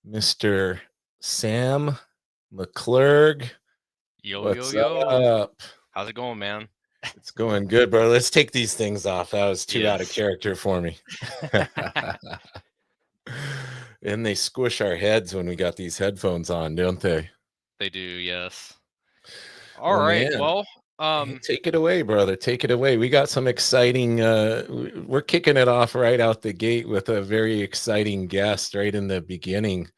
Mr. Sam McClurg. Yo, yo, What's yo. up? How's it going, man? It's going good, bro. Let's take these things off. That was too out of Yes. character for me. And they squish our heads when we got these headphones on, don't they? They do, yes. All Well, right. man, Well, take it away, brother. Take it away. We got some exciting we're kicking it off right out the gate with a very exciting guest right in the beginning.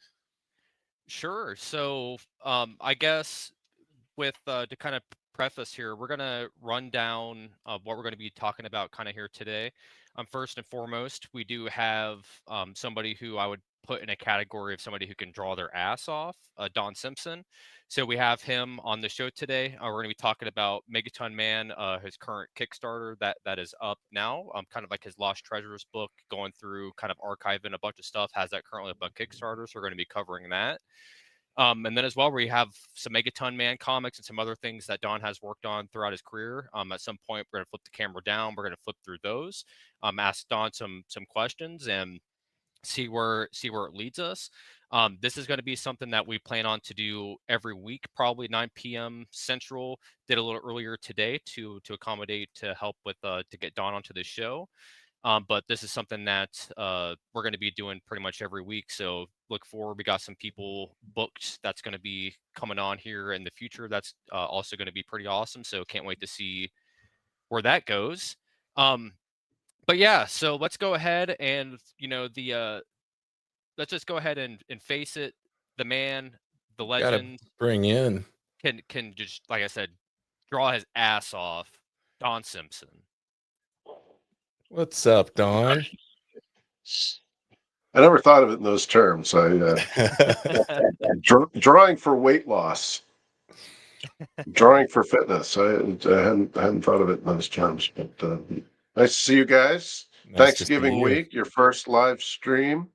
sure. So, I guess with to kind of preface here, we're gonna run down what we're going to be talking about kind of here today. First and foremost, we do have somebody who I would put in a category of somebody who can draw their ass off, Don Simpson. So we have him on the show today. We're going to be talking about Megaton Man, his current Kickstarter that is up now. Kind of like his Lost Treasures book, going through kind of archiving a bunch of stuff. Has that currently up on Kickstarter, so we're going to be covering that. And then as well, we have some Megaton Man comics and some other things that Don has worked on throughout his career. At some point, we're going to flip the camera down. We're going to flip through those, ask Don some questions, and see where it leads us. This is going to be something that we plan on to do every week, probably 9 p.m. Central. Did a little earlier today to accommodate to help with to get Don onto the show. But this is something that we're going to be doing pretty much every week. So look forward. We got some people booked that's going to be coming on here in the future. That's also going to be pretty awesome. So can't wait to see where that goes. Um, but yeah, so let's go ahead and let's just go ahead and face it. The man, the Got to legend, bring in. can just, like I said, draw his ass off. Don Simpson. What's up, Don? I never thought of it in those terms. Drawing for weight loss, drawing for fitness. I hadn't thought of it in those terms. But nice to see you guys. Nice to see Thanksgiving you. week, your first live stream.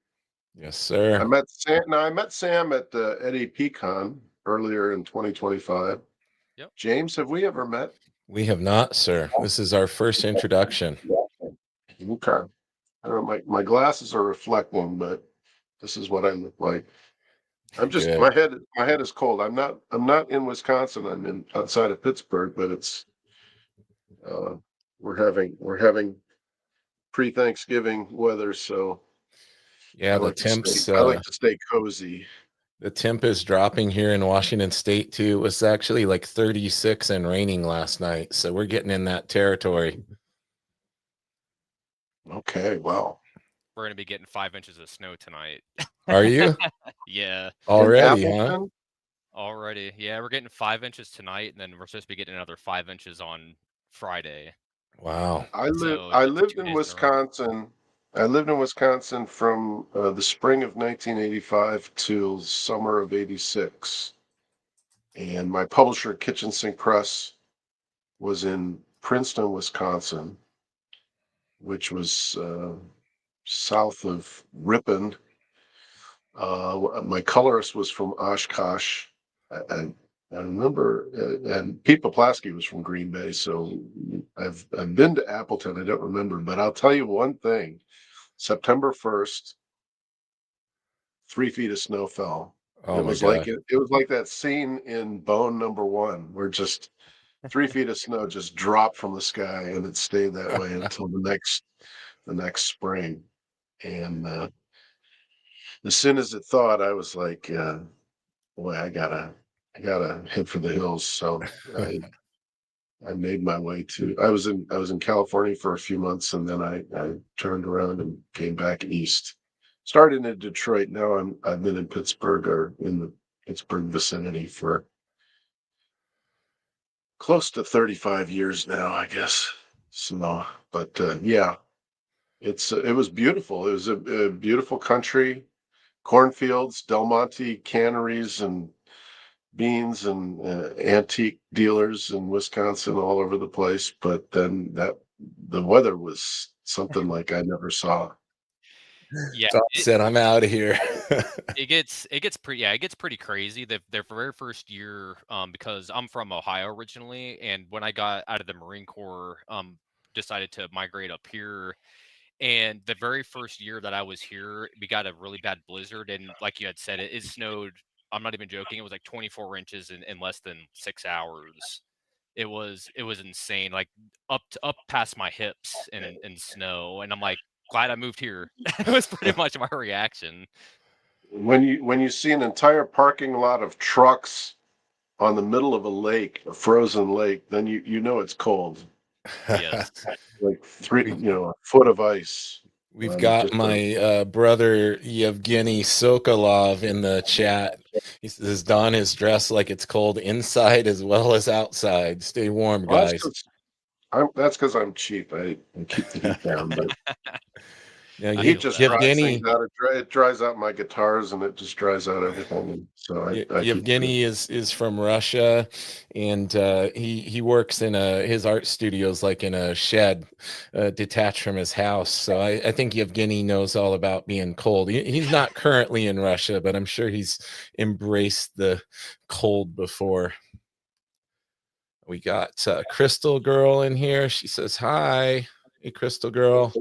Yes, sir. I met Sam at the Eddie Pecan earlier in 2025. Yep. James, have we ever met? We have not, sir. This is our first introduction. Okay. I don't know, my glasses are reflecting, but this is what I look like. I'm just Good. my head is cold. I'm not in Wisconsin. I'm in outside of Pittsburgh, but it's uh we're having pre-Thanksgiving weather, so Yeah, I the like to stay temps I like to stay cozy. the temp is dropping here in Washington State too. It was actually like 36 and raining last night, so we're getting in that territory. Okay, well. We're going to be getting 5 inches of snow tonight. Are you Yeah. In already, huh? Appleton? Already. Yeah, we're getting 5 inches tonight, and then we're supposed to be getting another 5 inches on Friday. Wow. So I it's lived 2 in days in a row. Wisconsin. I lived in Wisconsin from the spring of 1985 till summer of 86. And my publisher, Kitchen Sink Press, was in Princeton, Wisconsin, which was south of Ripon. My colorist was from Oshkosh. I remember, and Pete Poplaski was from Green Bay. So I've been to Appleton. I don't remember, but I'll tell you one thing: September 1st, 3 feet of snow fell. Oh It my was like God. it was like that scene in Bone Number One, where just 3 feet of snow just dropped from the sky, and it stayed that way until the next spring. And as soon as it thawed, I was like, boy, I gotta head for the hills. So I made my way to. I was in California for a few months, and then I turned around and came back east. Started in Detroit. Now I've been in Pittsburgh or in the Pittsburgh vicinity for close to 35 years now, I guess. So, but yeah, it was beautiful. It was a beautiful country, cornfields, Del Monte canneries, and beans and antique dealers in Wisconsin all over the place. But then the weather was something like I never saw. Yeah, Tom said, I'm out of here. it gets pretty crazy. Their very first year, because I'm from Ohio originally, and when I got out of the Marine Corps, decided to migrate up here. And the very first year that I was here, we got a really bad blizzard, and like you had said, it snowed. I'm not even joking. It was like 24 inches in less than 6 hours. It was insane, like up past my hips in snow, and I'm like, glad I moved here. It was pretty much my reaction. When you see an entire parking lot of trucks on the middle of a lake, a frozen lake, then you know it's cold. Yes. Like three, we a foot of ice we've on got just a. my brother Yevgeny Sokolov in the chat. He says Don is dressed like it's cold inside as well as outside. Stay warm, Well, guys. that's because I'm cheap. I keep the heat down, but Now, the I heat feel just that. dries things Yevgeny, out. It dries out my guitars and it just dries out everything. And so I keep it cool. Yevgeny is from Russia, and he works in his art studios like in a shed, detached from his house. So I think Yevgeny knows all about being cold. He's not currently in Russia, but I'm sure he's embraced the cold before. We got Crystal Girl in here. She says hi. Hey, Crystal Girl.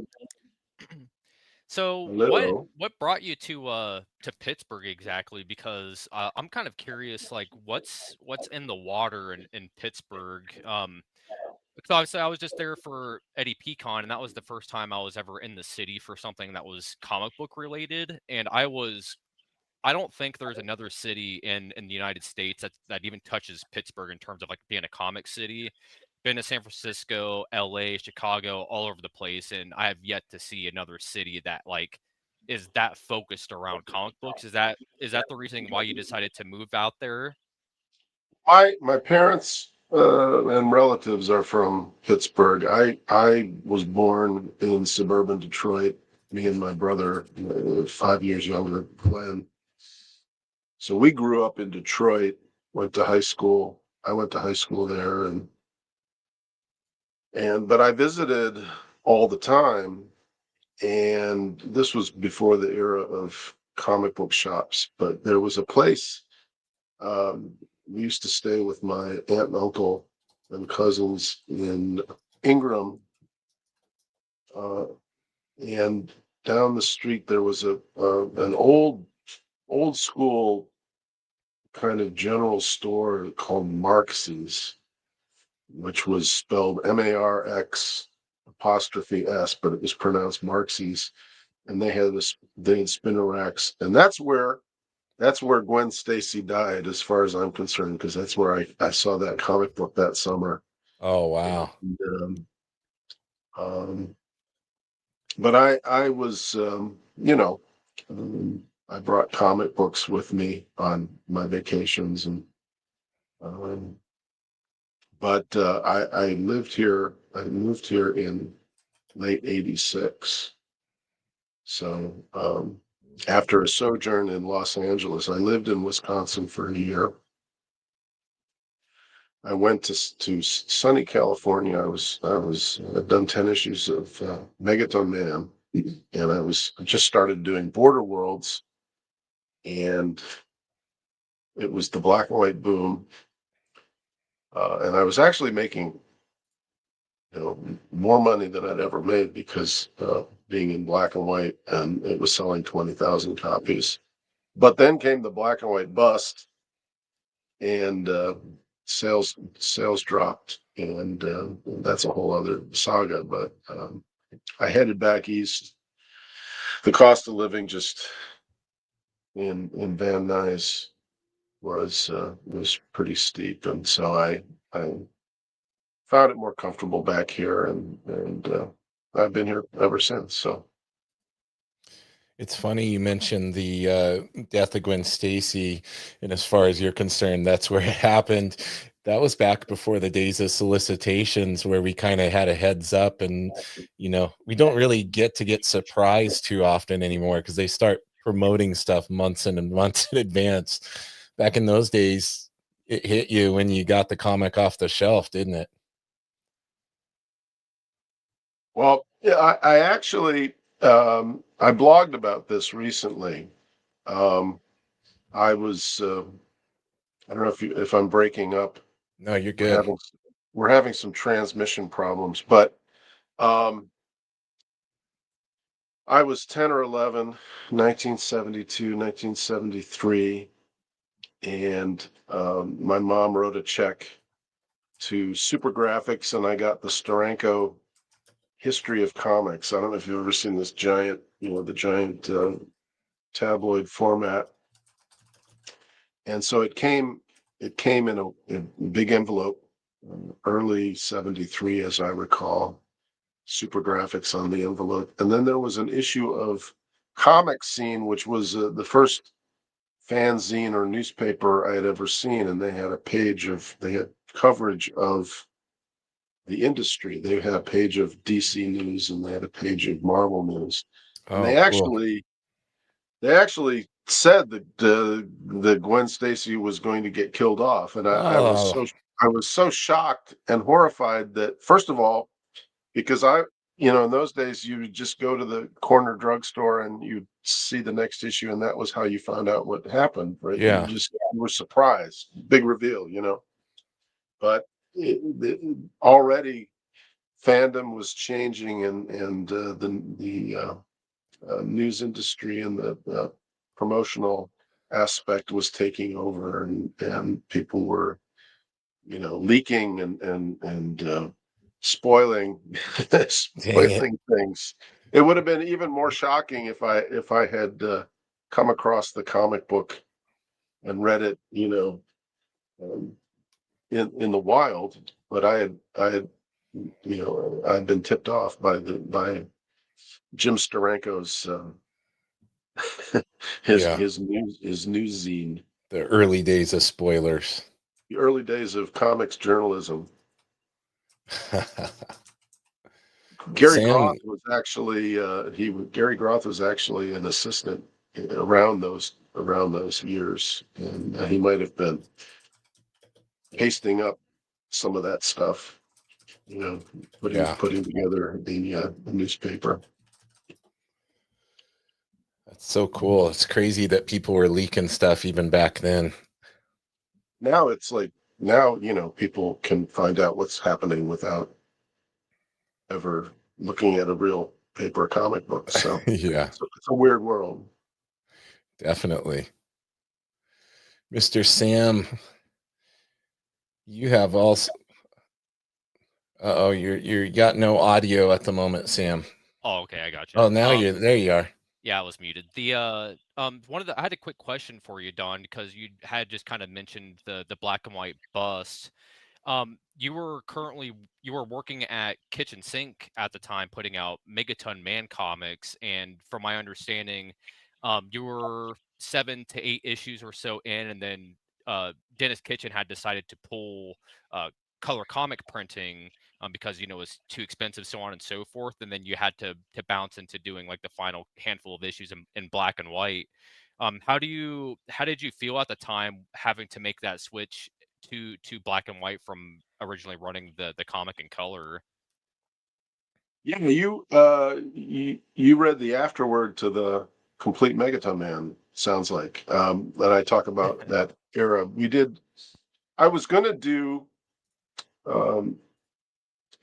So Hello. what brought you to Pittsburgh exactly? Because I'm kind of curious, like what's in the water in Pittsburgh? Because obviously I was just there for Eddie Peacon, and that was the first time I was ever in the city for something that was comic book related. And I don't think there's another city in the United States that even touches Pittsburgh in terms of like being a comic city. Been to San Francisco, LA, Chicago, all over the place, and I have yet to see another city that like is that focused around comic books. Is that the reason why you decided to move out there? My parents and relatives are from Pittsburgh. I was born in suburban Detroit. Me and my brother, 5 years younger, Glenn. So we grew up in Detroit. Went to high school. I went to high school there, and but I visited all the time. And this was before the era of comic book shops. But there was a place. We used to stay with my aunt and uncle and cousins in Ingram, uh, and down the street there was an old school kind of general store called Marx's, which was spelled Marx apostrophe S, but it was pronounced Marx's, and they had spinner racks, and that's where Gwen Stacy died, as far as I'm concerned, because that's where I saw that comic book that summer. Oh, And, wow. um, but I was, I brought comic books with me on my vacations, and um, but I lived here. I moved here in late '86. So after a sojourn in Los Angeles, I lived in Wisconsin for a year. I went to sunny California. I'd done 10 issues of Megaton Man, and I just started doing Border Worlds, and it was the black and white boom, and I was actually making more money than I'd ever made because being in black and white, and it was selling 20,000 copies. But then came the black and white bust, and sales dropped, and that's a whole other saga. But I headed back east. The cost of living just in Van Nuys was pretty steep, and so I found it more comfortable back here, and I've been here ever since. So It's funny you mentioned the death of Gwen Stacy, and as far as you're concerned, that's where it happened. That was back before the days of solicitations, where we kind of had a heads up, and we don't really get surprised too often anymore because they start promoting stuff months and months in advance. Back in those days, it hit you when you got the comic off the shelf, didn't it? well, yeah, I actually I blogged about this recently. Um, I was I don't know if I'm breaking up. No, you're We're good. having we're having some transmission problems, but um, I was 10 or 11, 1972, 1973, and my mom wrote a check to Super Graphics, and I got the Steranko History of Comics. I don't know if you've ever seen this giant, the giant tabloid format. And so it came in a big envelope, early 73, as I recall, Super Graphics on the envelope. And then there was an issue of Comic Scene, which was the first fanzine or newspaper I had ever seen. And they had coverage of the industry. They had a page of DC news and they had a page of Marvel news. And Oh, cool. they actually said that Gwen Stacy was going to get killed off, and Oh, I was so shocked and horrified that, first of all, because in those days you would just go to the corner drugstore and you'd see the next issue, and that was how you found out what happened, right? yeah. You were surprised, big reveal. But already fandom was changing, and the news industry and the promotional aspect was taking over, and people were leaking and spoiling Dang it. spoiling things. It would have been even more shocking if I had come across the comic book and read it, um, in the wild. But I'd been tipped off by Jim Steranko's Yeah. his news zine. The early days of spoilers. The early days of comics journalism. Sam, Gary Groth was actually an assistant around those years, and he might have been pasting up some of that stuff, you know, yeah, putting together the newspaper. that's so cool. It's crazy that people were leaking stuff even back then. Now it's like people can find out what's happening without ever looking at a real paper comic book. So Yeah, it's a weird world. definitely. Mr. Sam, you have also oh, you got no audio at the moment, Sam. Oh, okay, I got you. Oh, now you're there you are. Yeah, I was muted. One of the I had a quick question for you, Don, because you had just kind of mentioned the black and white bust. You were working at Kitchen Sink at the time, putting out Megaton Man comics, and from my understanding, you were 7 to 8 issues or so in, and then Dennis Kitchen had decided to pull uh, color comic printing because it was too expensive, so on and so forth, and then you had to bounce into doing like the final handful of issues in black and white. How did you feel at the time having to make that switch to black and white from originally running the comic in color? Yeah, you read the afterword to the complete Megaton Man, sounds like. That I talk about that era. I was gonna do um,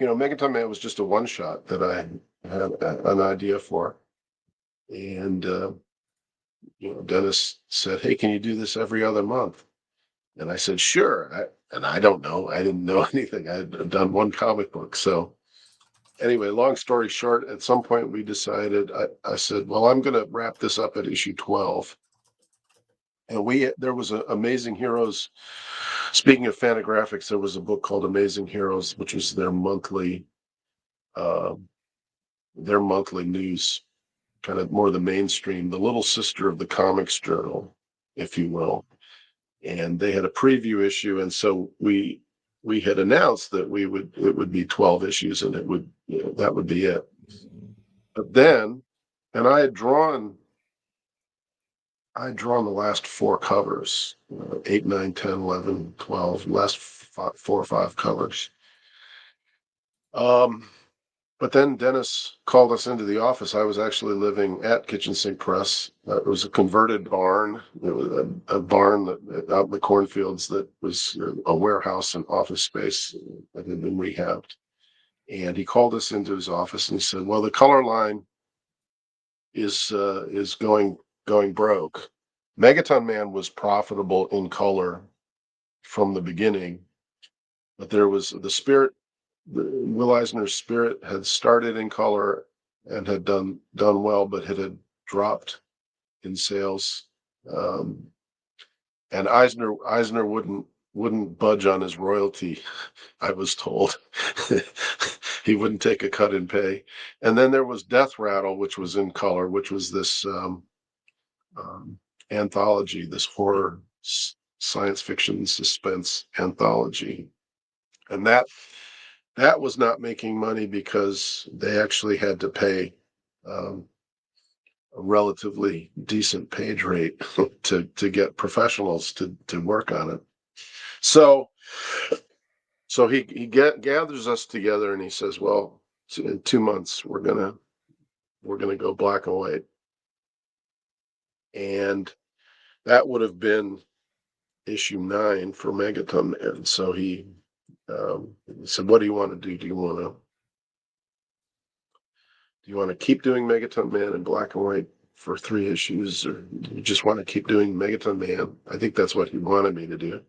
Megaton Man was just a one shot that I had an idea for. And Dennis said, "Hey, can you do this every other month?" And I said, "Sure." And I don't know. I didn't know anything. I had done one comic book. So anyway, long story short, at some point we decided, I said, well, I'm going to wrap this up at issue 12. And there was a Amazing Heroes. Speaking of Fantagraphics, there was a book called Amazing Heroes, which was uh, their monthly news, kind of more the mainstream, the little sister of the Comics Journal, if you will. And they had a preview issue, and so we had announced that it would be 12 issues, and it would that would be it. But then, and I had drawn the last four covers, 8, 9, 10, 11, 12, last 4 or 5 covers. Um, but then Dennis called us into the office. I was actually living at Kitchen Sink Press. It was a converted barn. It was a barn out in the cornfields that was a warehouse and office space that had been rehabbed. And he called us into his office and he said, "Well, the color line is going broke. Megaton Man was profitable in color from the beginning, but there was the Spirit. Will Eisner's Spirit had started in color and had done well, but it had dropped in sales. Um, and Eisner wouldn't budge on his royalty. I was told he wouldn't take a cut in pay. And then there was Death Rattle, which was in color, which was this um, anthology, this horror science fiction suspense anthology, and that was not making money because they actually had to pay um, a relatively decent page rate to get professionals to work on it. So gathers us together and he says, "Well, in 2 months we're gonna go black and white," and that would have been issue 9 for Megaton Man. So he said, "What do you want to do? Do you want to keep doing Megaton Man in black and white for 3 issues, or do you just want to keep doing Megaton Man?" I think that's what he wanted me to do.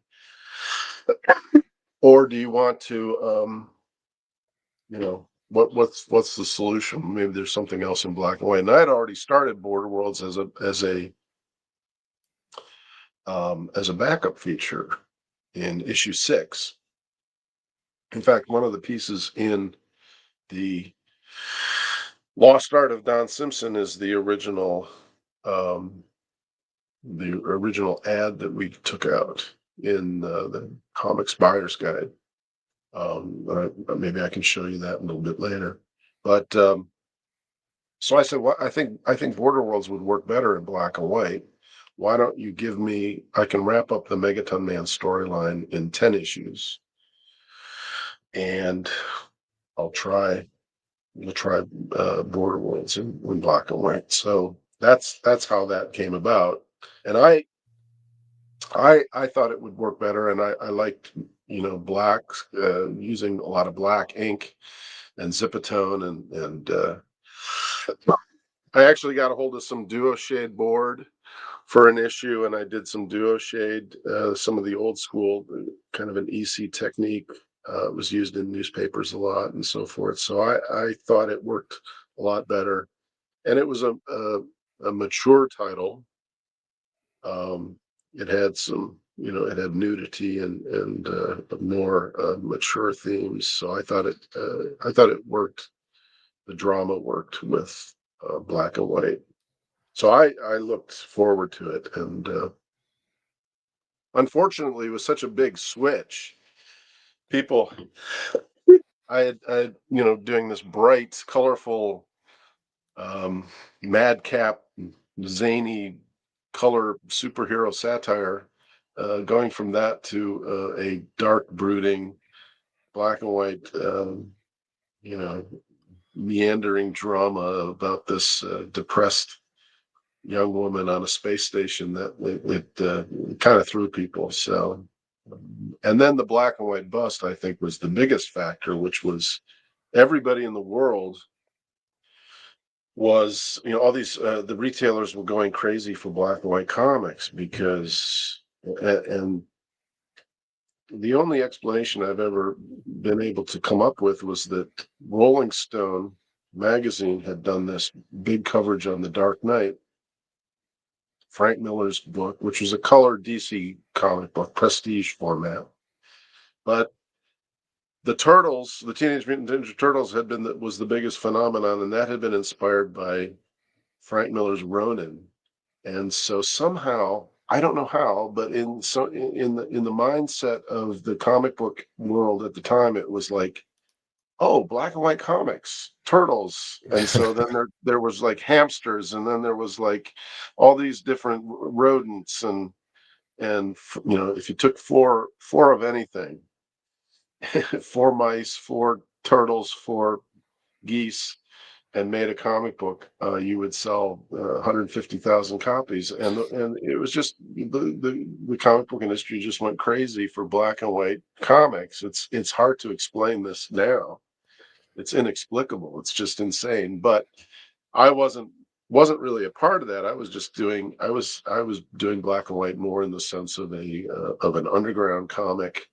Or do you want to, what's the solution? Maybe there's something else in black and white. And I had already started Border Worlds as a backup feature in issue 6. In fact, one of the pieces in the Lost Art of Don Simpson is um, the original ad that we took out in the Comics Buyer's Guide. Maybe I can show you that a little bit later. But so I said, "Well, I think Border Worlds would work better in black and white. Why don't you give me? I can wrap up the Megaton Man storyline in 10 issues, and I'll try we'll try Border Worlds in black and white." So that's how that came about, and I thought it would work better, and I liked black, using a lot of black ink and Zipatone, and I actually got a hold of some duo shade board for an issue, and I did some duo shade, some of the old school kind of an EC technique. Was used in newspapers a lot and so forth. So I thought it worked a lot better, and it was a mature title. Um, it had it had nudity and more mature themes. So I thought it worked. The drama worked with black and white. So I looked forward to it, and unfortunately, it was such a big switch. People, I had doing this bright, colorful, um, madcap, zany color superhero satire, going from that to a dark, brooding, black and white, you know, meandering drama about this depressed young woman on a space station that it kind of threw people. So, and then the black and white bust, I think, was the biggest factor, which was everybody in the world was, all these the retailers were going crazy for black and white comics because, and the only explanation I've ever been able to come up with was that Rolling Stone magazine had done this big coverage on The Dark Knight, Frank Miller's book, which was a color DC comic book, prestige format. But the Turtles, the Teenage Mutant Ninja Turtles, was the biggest phenomenon, and that had been inspired by Frank Miller's Ronin. And so somehow, I don't know how, but in the mindset of the comic book world at the time, it was like, oh, black and white comics, turtles. And so then there was like hamsters, and then there was like all these different rodents, and if you took four of anything, 4 mice, 4 turtles, 4 geese, and made a comic book, you would sell 150,000 copies, and it was just the comic book industry just went crazy for black and white comics. It's hard to explain this now. It's inexplicable. It's just insane. But I wasn't wasn't really a part of that. I was doing black and white more in the sense of an underground comic,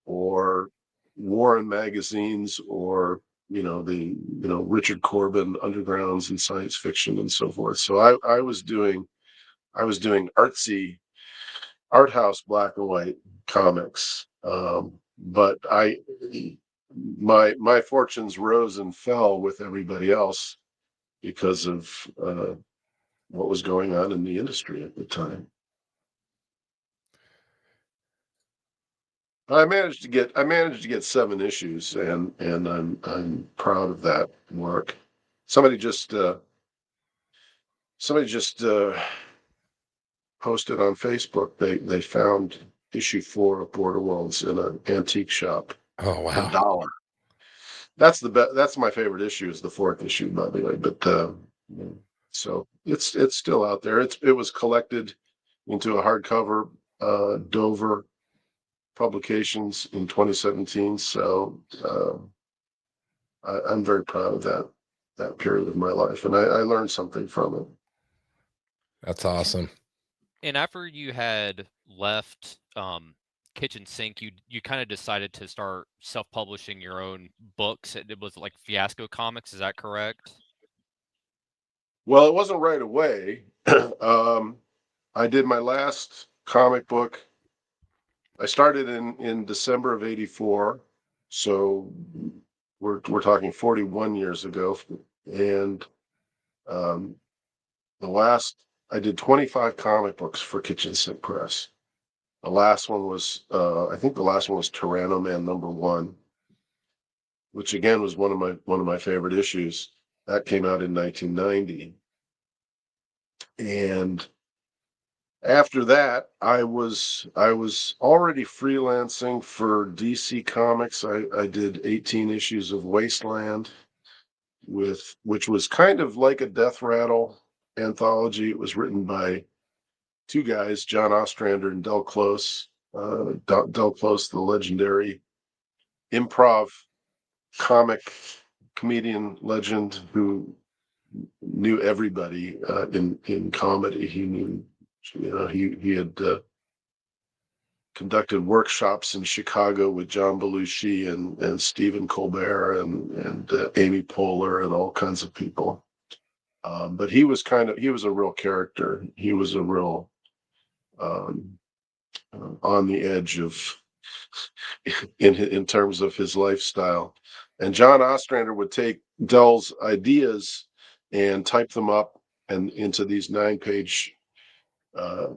or Warren magazines, or Richard Corbin undergrounds and science fiction and so forth. So I was doing artsy art house black and white comics. But I my fortunes rose and fell with everybody else because of what was going on in the industry at the time. I managed to get 7 issues, and I'm proud of that work. Somebody just somebody just posted on Facebook they found issue 4 of Border Worlds in an antique shop Oh, for a wow. dollar. That's the best. That's my favorite issue, is the 4th issue, by the way. But so it's still out there. It was collected into a hardcover, Dover publications in 2017. So I'm very proud of that period of my life, and I learned something from it. That's awesome. And after you had left Kitchen Sink, you kind of decided to start self-publishing your own books. It was like Fiasco Comics, is that correct? Well, it wasn't right away. I did my last comic book. I started in December of '84, so we're talking 41 years ago, and um, the last I did 25 comic books for Kitchen Sink Press. The last one was, I think the last one was Tyranno Man #1, which again was one of my favorite issues. That came out in 1990, and after that, I was already freelancing for DC Comics. I did 18 issues of Wasteland, which was kind of like a death rattle anthology. It was written by two guys, John Ostrander and Del Close. Del Close, the legendary improv comic comedian legend who knew everybody in comedy. He knew, he had conducted workshops in Chicago with John Belushi and Stephen Colbert and Amy Poehler and all kinds of people. But he was a real character. He was a real um, on the edge of in terms of his lifestyle. And John Ostrander would take Dell's ideas and type them up and into these 9-page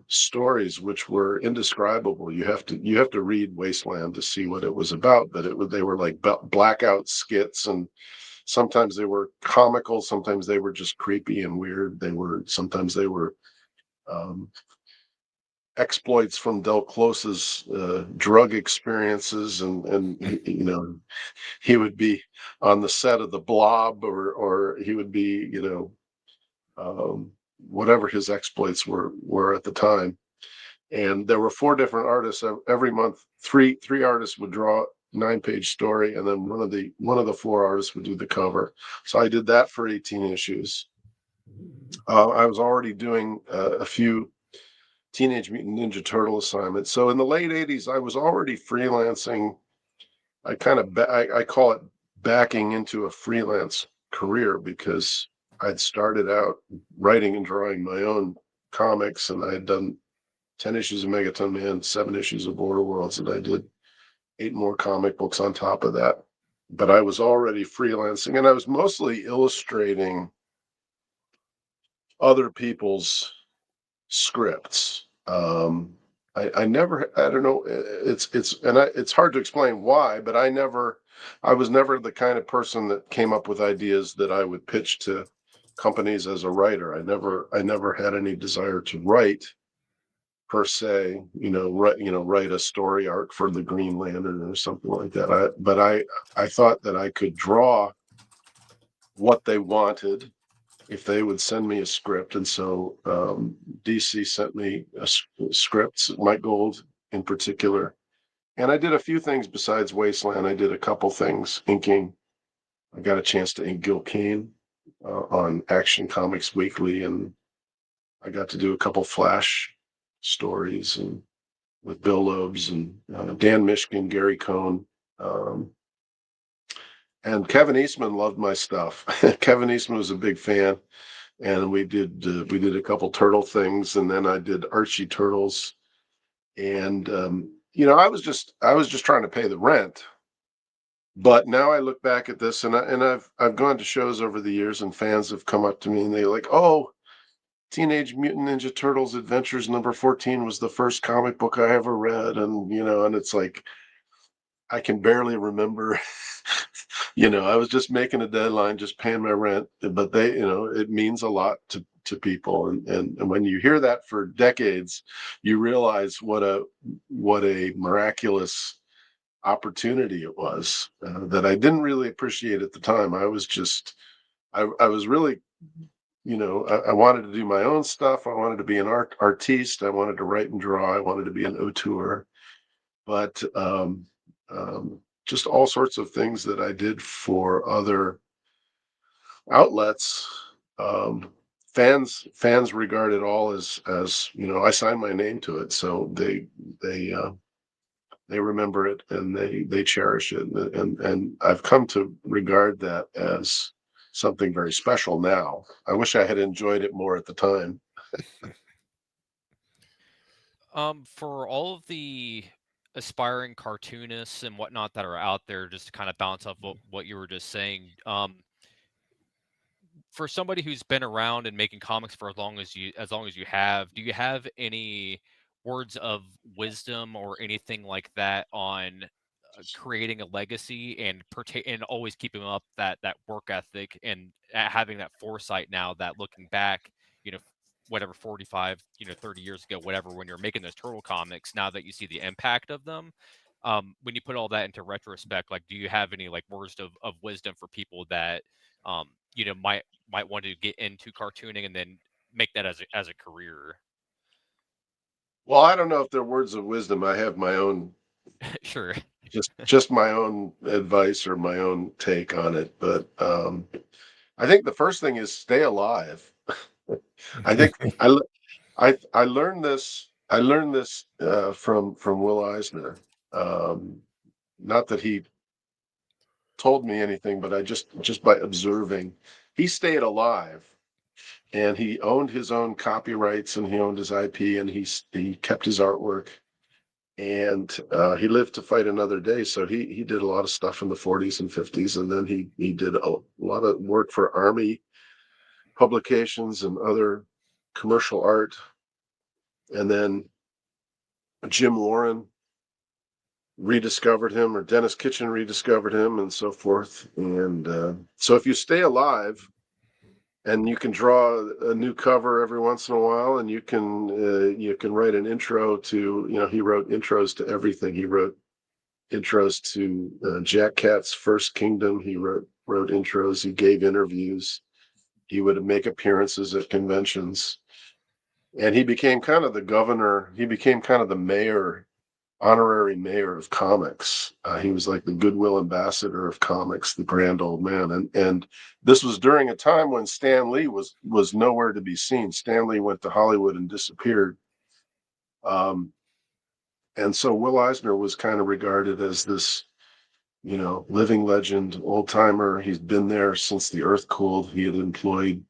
stories, which were indescribable. You have to read Wasteland to see what it was about. But they were like blackout skits, and sometimes they were comical, sometimes they were just creepy and weird. Sometimes they were um, exploits from Del Close's drug experiences, and he would be on the set of The Blob, or he would be whatever his exploits were at the time. And there were 4 different artists every month. Three artists would draw 9-page story, and then one of the 4 artists would do the cover. So I did that for 18 issues. I was already doing a few Teenage Mutant Ninja Turtle assignments. So in the late '80s, I was already freelancing. I call it backing into a freelance career, because I'd started out writing and drawing my own comics, and I had done 10 issues of Megaton Man, 7 issues of Border Worlds, and I did 8 more comic books on top of that. But I was already freelancing, and I was mostly illustrating other people's scripts. I never, I don't know, it's hard to explain why, but I was never the kind of person that came up with ideas that I would pitch to companies as a writer. I never had any desire to write per se, write a story arc for the Green Lantern or something like that. I thought that I could draw what they wanted if they would send me a script. And so DC sent me scripts, Mike Gold in particular. And I did a few things besides Wasteland. I did a couple things inking. I got a chance to ink Gil Kane on Action Comics Weekly, and I got to do a couple Flash stories and with Bill Loebs and Dan Mishkin, Gary Cohn, um, and Kevin Eastman loved my stuff. Kevin Eastman was a big fan, and we did a couple turtle things, and then I did Archie Turtles, and I was just trying to pay the rent. But now I look back at this, and I've gone to shows over the years, and fans have come up to me and they're like, "Oh, Teenage Mutant Ninja Turtles Adventures number 14 was the first comic book I ever read," and it's like I can barely remember. I was just making a deadline, just paying my rent, but it means a lot to people, and when you hear that for decades, you realize what a miraculous opportunity it was, that I didn't really appreciate at the time. I was really, I wanted to do my own stuff. I wanted to be an artiste. I wanted to write and draw. I wanted to be an auteur, but just all sorts of things that I did for other outlets. Um, fans regard it all as I signed my name to it, so they remember it and they cherish it, and I've come to regard that as something very special now. I wish I had enjoyed it more at the time. For all of the aspiring cartoonists and whatnot that are out there, just to kind of bounce off what you were just saying, for somebody who's been around and making comics for as long as you have, do you have any words of wisdom or anything like that on creating a legacy and and always keeping up that work ethic and having that foresight now that looking back, you know, whatever 45, 30 years ago, whatever, when you're making those turtle comics, now that you see the impact of them, when you put all that into retrospect, like, do you have any like words of wisdom for people that might want to get into cartooning and then make that as a career? Well, I don't know if they're words of wisdom. I have my own, Sure. just my own advice or my own take on it, but I think the first thing is stay alive. I think I learned this from Will Eisner. Um, Not that he told me anything, but I just by observing, he stayed alive, and he owned his own copyrights, and he owned his IP, and he kept his artwork, and he lived to fight another day. So he did a lot of stuff in the 40s and 50s, and then he did a lot of work for Army publications and other commercial art, and then Jim Warren rediscovered him, or Dennis Kitchen rediscovered him, and so forth. And so if you stay alive and you can draw a new cover every once in a while, and you can write an intro to, he wrote intros to everything. He wrote intros to Jack Cat's First Kingdom. He wrote intros. He gave interviews. He would make appearances at conventions, and he became kind of the governor. He became kind of the mayor, honorary mayor of comics. He was like the goodwill ambassador of comics, the grand old man. And this was during a time when Stan Lee was nowhere to be seen. Stan Lee went to Hollywood and disappeared. Um, and so Will Eisner was kind of regarded as this, living legend, old timer. He's been there since the earth cooled. He had employed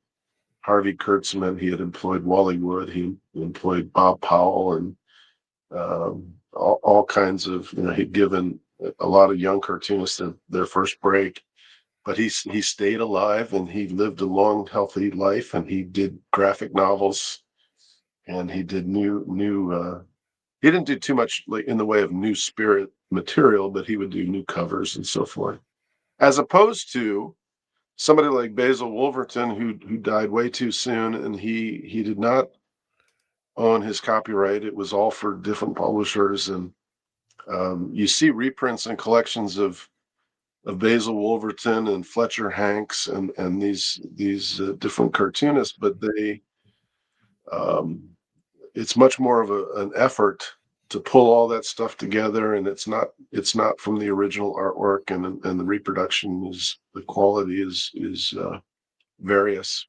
Harvey Kurtzman. He had employed Wally Wood. He employed Bob Powell, and all kinds of, he'd given a lot of young cartoonists their first break, but he stayed alive, and he lived a long, healthy life, and he did graphic novels, and he did he didn't do too much like in the way of new spirit material, but he would do new covers and so forth. As opposed to somebody like Basil Wolverton, who died way too soon, and he did not own his copyright. It was all for different publishers, and you see reprints and collections of Basil Wolverton and Fletcher Hanks and these different cartoonists, but um, it's much more of an effort to pull all that stuff together, and it's not from the original artwork, and the reproduction is the quality is various.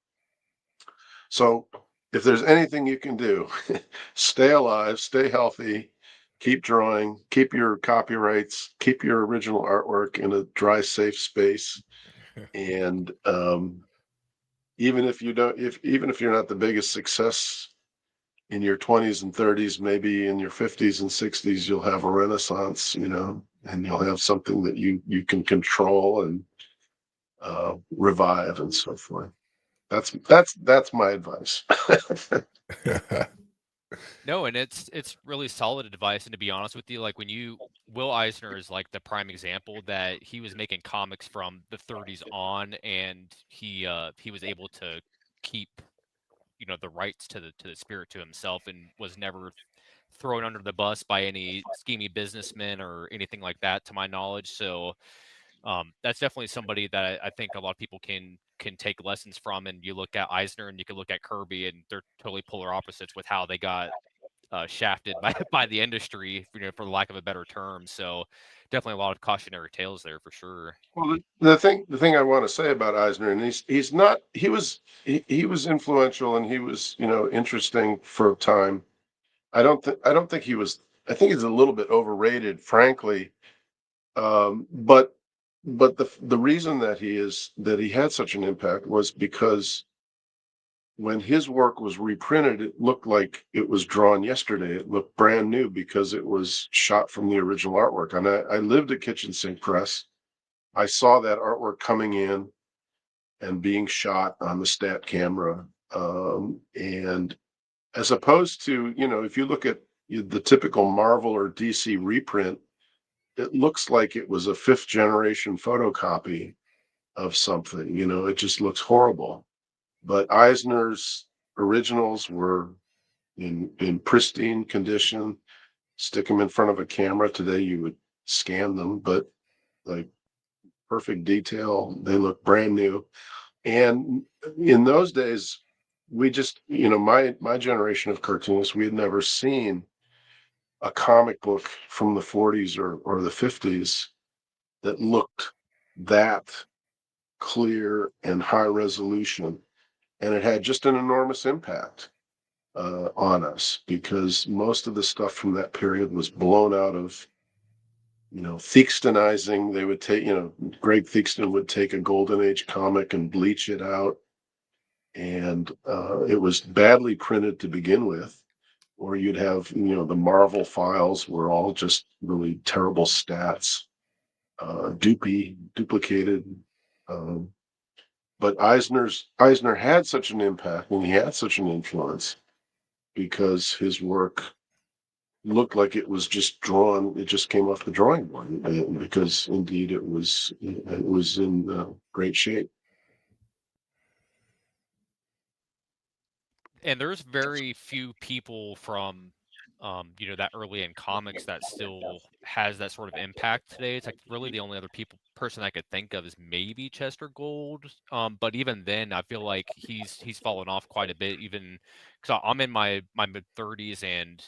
So if there's anything you can do, stay alive, stay healthy, keep drawing, keep your copyrights, keep your original artwork in a dry, safe space. And even if you don't, even if you're not the biggest success in your 20s and 30s, maybe in your 50s and 60s, you'll have a renaissance, and you'll have something that you can control and revive and so forth. That's my advice. No, and it's really solid advice. And to be honest with you, like when you Will Eisner is like the prime example that he was making comics from the 30s on, and he was able to keep the rights to the spirit to himself, and was never thrown under the bus by any schemy businessmen or anything like that, to my knowledge. So that's definitely somebody that I think a lot of people can take lessons from. And you look at Eisner and you can look at Kirby, and they're totally polar opposites with how they got shafted by by the industry, for lack of a better term. So definitely a lot of cautionary tales there for sure. Well, the thing I want to say about Eisner, and he's not he was influential and he was interesting for a time. I don't think he was. I think he's a little bit overrated, frankly. But the reason that he had such an impact was because when his work was reprinted, it looked like it was drawn yesterday. It looked brand new because it was shot from the original artwork. And I lived at Kitchen Sink Press. I saw that artwork coming in and being shot on the stat camera. And as opposed to, if you look at the typical Marvel or DC reprint, it looks like it was a fifth generation photocopy of something. It just looks horrible. But Eisner's originals were in pristine condition. Stick them in front of a camera. Today you would scan them, but like perfect detail. They look brand new. And in those days, we just, my generation of cartoonists, we had never seen a comic book from the 40s or the 50s that looked that clear and high resolution. And it had just an enormous impact on us because most of the stuff from that period was blown out of, Theakstonizing. They would take, Greg Theakston would take a Golden Age comic and bleach it out. And it was badly printed to begin with. Or you'd have, the Marvel files were all just really terrible stats, duplicated. Um, but Eisner had such an impact and he had such an influence because his work looked like it was just drawn. It just came off the drawing board because indeed it was in great shape. And there's very few people from that early in comics that still has that sort of impact today. It's like really the only other person I could think of is maybe Chester Gold. But even then, I feel like he's fallen off quite a bit. Even because I'm in my mid 30s, and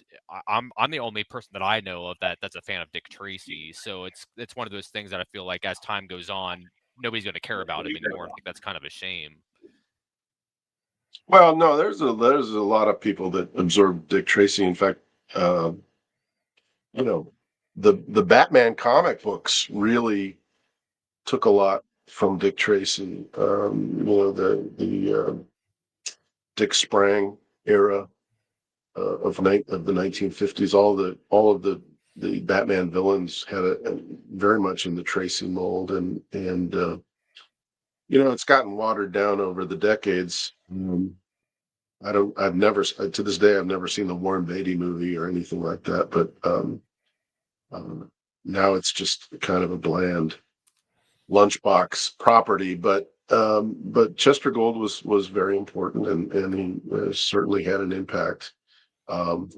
I'm the only person that I know of that's a fan of Dick Tracy. So it's one of those things that I feel like as time goes on, nobody's going to care about him anymore. And I think that's kind of a shame. Well, no, there's a lot of people that absorb Dick Tracy. In fact, uh, you know, the Batman comic books really took a lot from Dick Tracy. The Dick Sprang era of the 1950s. All of the Batman villains had a very much in the Tracy mold, and it's gotten watered down over the decades. I've never, to this day, I've never seen the Warren Beatty movie or anything like that, but um, now it's just kind of a bland lunchbox property. But Chester Gold was very important, and he certainly had an impact.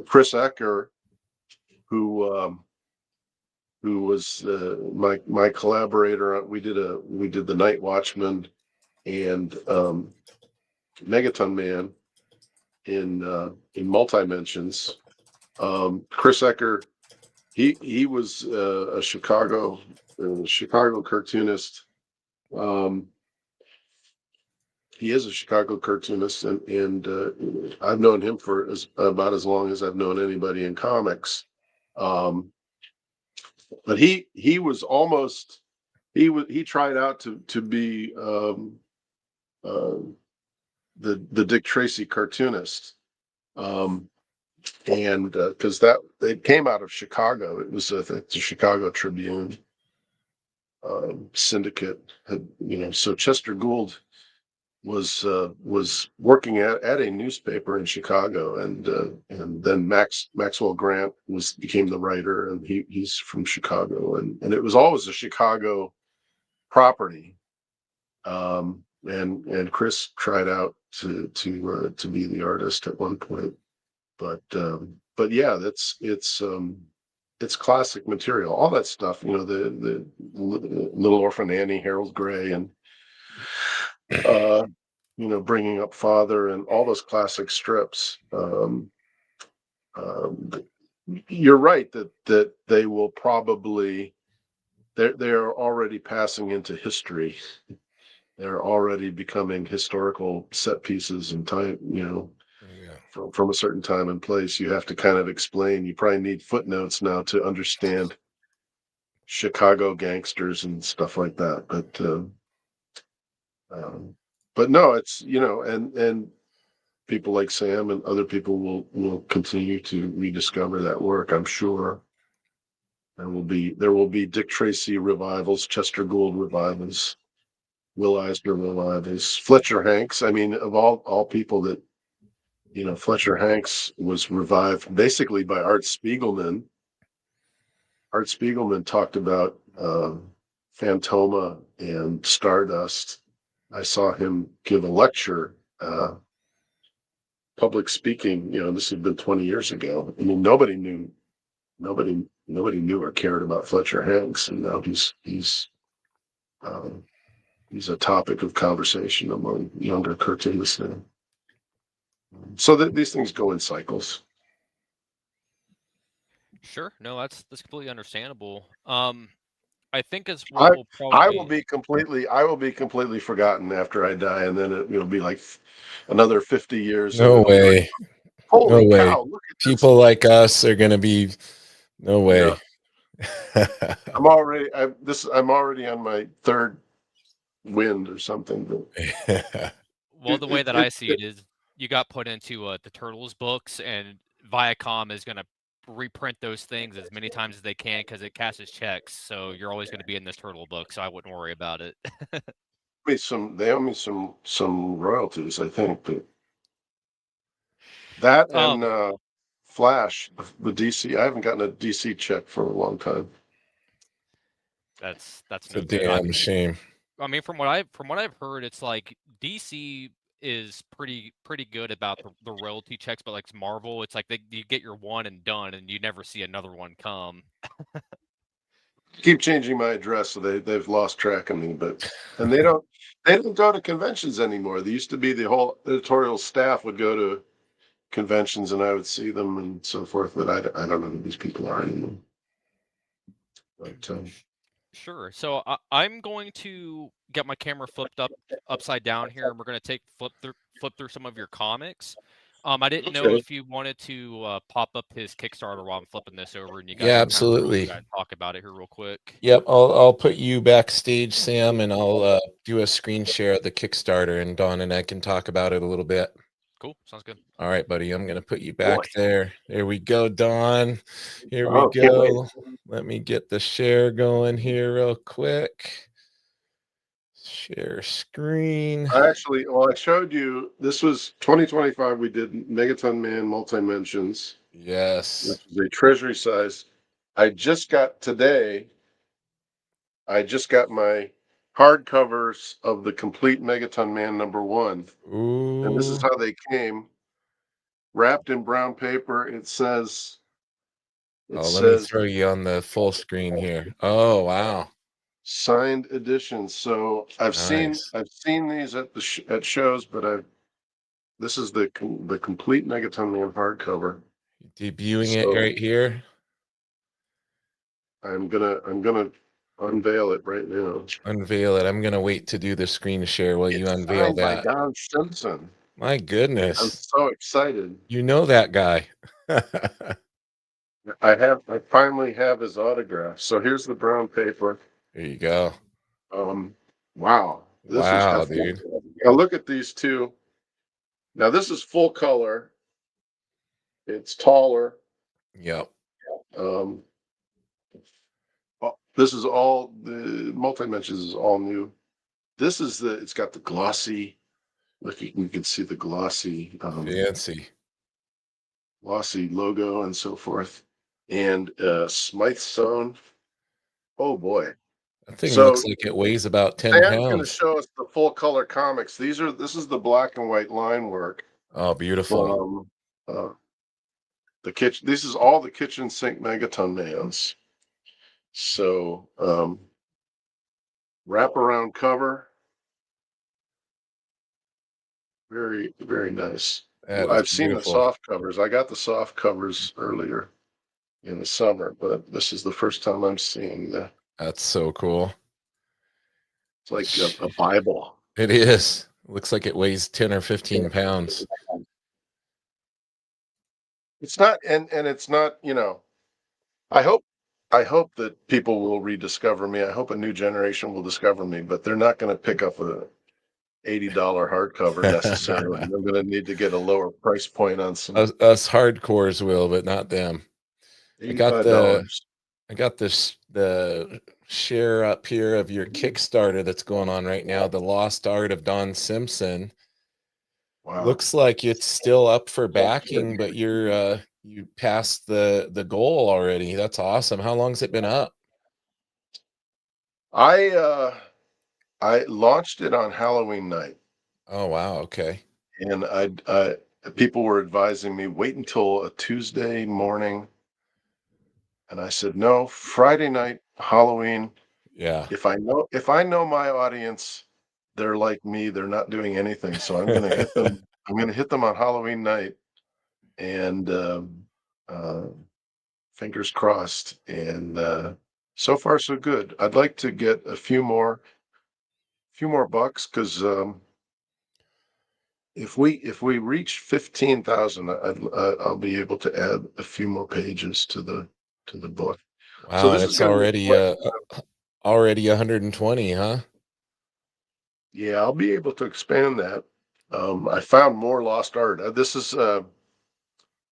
Chris Ecker, who was my collaborator, we did the Night Watchman and Megaton Man in Multi-Mentions. Chris Ecker, he was a Chicago cartoonist. Um, he is a Chicago cartoonist, and I've known him for about as long as I've known anybody in comics. Um, but he was almost he tried out to be uh, the Dick Tracy cartoonist, and because that it came out of Chicago, it was the Chicago Tribune syndicate had, so Chester Gould was working at a newspaper in Chicago, and then Maxwell Grant became the writer, and he's from Chicago, and it was always a Chicago property. And Chris tried out to be the artist at one point, but yeah, it's classic material, all that stuff, the Little Orphan Annie, Harold Gray, and uh Bringing Up Father, and all those classic strips. Um, you're right that they will probably they're already passing into history. They're already becoming historical set pieces and time. Yeah. From a certain time and place. You have to kind of explain. You probably need footnotes now to understand Chicago gangsters and stuff like that. Um, but no, it's and people like Sam and other people will continue to rediscover that work, I'm sure. There will be Dick Tracy revivals, Chester Gould revivals, Will Eisner revivals, Fletcher Hanks. I mean, of all people that Fletcher Hanks was revived basically by Art Spiegelman. Art Spiegelman talked about Phantoma and Stardust. I saw him give a lecture, public speaking. This had been 20 years ago. I mean, nobody knew or cared about Fletcher Hanks, and now um, he's a topic of conversation among younger cartoonists now. So these things go in cycles. Sure. No, that's completely understandable. I think as what I will I will probably be completely forgotten after I die, and then it'll be like another 50 years, and No it'll be like, way. No holy way. cow, look at this. People like us are gonna be no Yeah, way. I'm already on my third wind or something. But well, the way that it, I see it is you got put into the Turtles books, and Viacom is going to reprint those things as many times as they can because it cashes checks. So you're always going to be in this Turtle book. So I wouldn't worry about it. they owe me some royalties, I think. But that and um, Flash, the DC. I haven't gotten a DC check for a long time. that's It's a no good. I damn mean, shame. from what I've heard, it's like DC is pretty good about the royalty checks, but like Marvel, it's like you get your one and done, and you never see another one come. Keep changing my address, so they've lost track of me. But and they don't go to conventions anymore. They used to be the whole editorial staff would go to conventions, and I would see them and so forth. But I don't know who these people are anymore. But Sure. So I'm going to get my camera flipped upside down here, and we're going to flip through some of your comics. I didn't know okay, if you wanted to pop up his Kickstarter while I'm flipping this over, and you Yeah, guys can kind of absolutely. talk about it here real quick. Yep, I'll put you backstage, Sam, and I'll do a screen share of the Kickstarter, and Dawn and I can talk about it a little bit. Cool. Sounds good. All right, buddy. I'm gonna put you boy, back there. There we go, Dawn. Here we oh, can't wait. go. Let me get the share going here real quick. Share screen. I showed you. This was 2025. We did Megaton Man Multi-Mentions, Yes. which is a treasury size. I just got today. I just got my hardcovers of the complete Megaton Man #1, and this is Ooh. how they came, wrapped in brown paper. It Oh, let me says throw you on the full screen here. Oh, wow. signed edition. So I've seen Nice. I've seen these at shows, but this is the complete Megaton Man hardcover. Debuting it So right here. I'm gonna unveil it right now. Unveil it. I'm gonna wait to do the screen share while you It's unveil signed by that. Don Simpson. My I'm goodness. so excited. You know that guy. I finally have his autograph. So here's the brown paper. There you go. Um, wow, this is Wow, hefty. dude. Now look at these two. Now this is full color. It's taller. Yep. Um, this is all the multi-mentions is all new. This is it's got the glossy, look, you can see the glossy, Fancy. glossy logo and so forth. And Smythe sewn. Oh boy. That thing So looks like it weighs about 10 Dan's going to pounds. show us the full color comics. This is the black and white line work Oh, beautiful. from the kitchen. This is all the kitchen sink megaton mans. So wraparound cover. Very, very nice. That is I've seen the beautiful. soft covers. I got the soft covers earlier in the summer, but this is the first time I'm seeing the. That's so cool. It's like a Bible. It is. Looks like it weighs 10 or 15 pounds. It's not, and it's not. I hope, I hope that people will rediscover me. I hope a new generation will discover me, but they're not going to pick up a $80 hardcover necessarily. They're going to need to get a lower price point on some Us hardcores will, but not them. I got $85. the share up here of your Kickstarter that's going on right now, The Lost Art of Don Simpson. Wow. Looks like it's still up for backing, but you passed the goal already. That's awesome. How long's it been up? I launched it on Halloween night, Oh wow, okay. and people were advising me wait until a Tuesday morning, and I said no, Friday night, Halloween. Yeah. If I know my audience, they're like me, they're not doing anything, so I'm gonna hit them. I'm gonna hit them on Halloween night, and uh, fingers crossed. And so far so good. I'd like to get a few more bucks because if we reach 15,000, I'll be able to add a few more pages to the book. So Wow, and this is it's going to be already 120, huh? yeah, I'll be able to expand that. I found more lost art. This is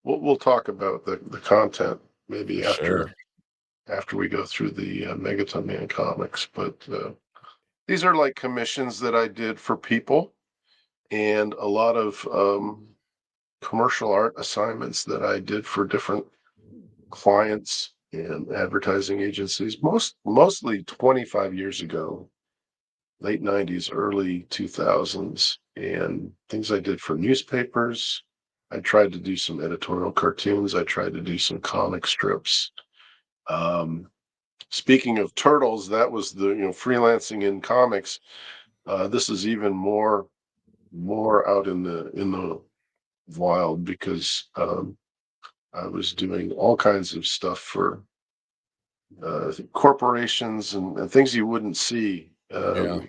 we'll talk about the content maybe Sure. after we go through the Megaton Man comics, but these are like commissions that I did for people and a lot of commercial art assignments that I did for different clients and advertising agencies, mostly 25 years ago, late 90s, early 2000s, and things I did for newspapers. I tried to do some editorial cartoons. I tried to do some comic strips. Um, Speaking of turtles, that was the freelancing in comics. This is even more out in the wild because I was doing all kinds of stuff for corporations and things you wouldn't see. Yeah.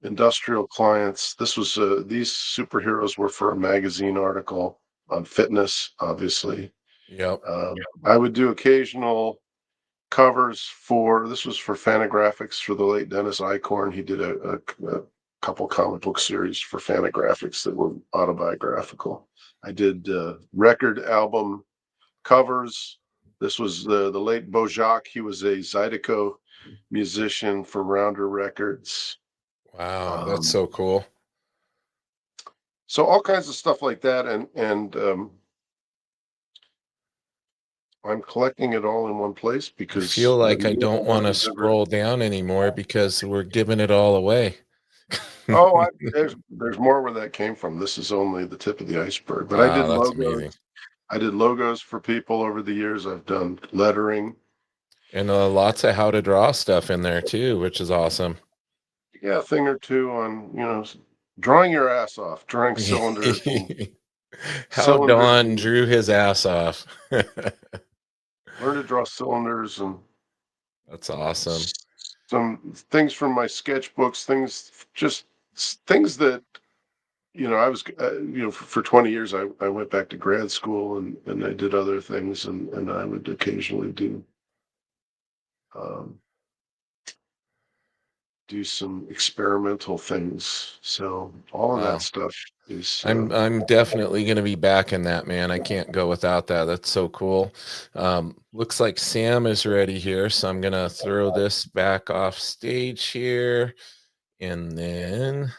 Industrial clients. This was these superheroes were for a magazine article on fitness, obviously. Yep. I would do occasional covers for this was for Fantagraphics for the late Dennis Eichhorn. He did a couple comic book series for Fantagraphics that were autobiographical. I did record album covers. This was the late Bojack. He was a Zydeco musician for Rounder Records. Wow, that's Um, so cool. so all kinds of stuff like that, and I'm collecting it all in one place I because feel like I no don't want one to has ever. scroll down anymore because we're giving it all away. Oh, there's more where that came from. This is only the tip of the iceberg. But I did Wow, that's logos. amazing. I did logos for people over the years. I've done lettering. And lots of how to draw stuff in there too, which is awesome. Yeah, a thing or two on, drawing your ass off, drawing How cylinders Don and drew his ass off. learn to draw cylinders and That's awesome. some things from my sketchbooks, just things that I was, for 20 years, I went back to grad school and I did other things and I would occasionally um, do some experimental things. So all of that Wow. stuff is, I'm definitely going to be back in that, man. I can't go without that. That's so cool. Looks like Sam is ready here, so I'm going to throw this back off stage here, and then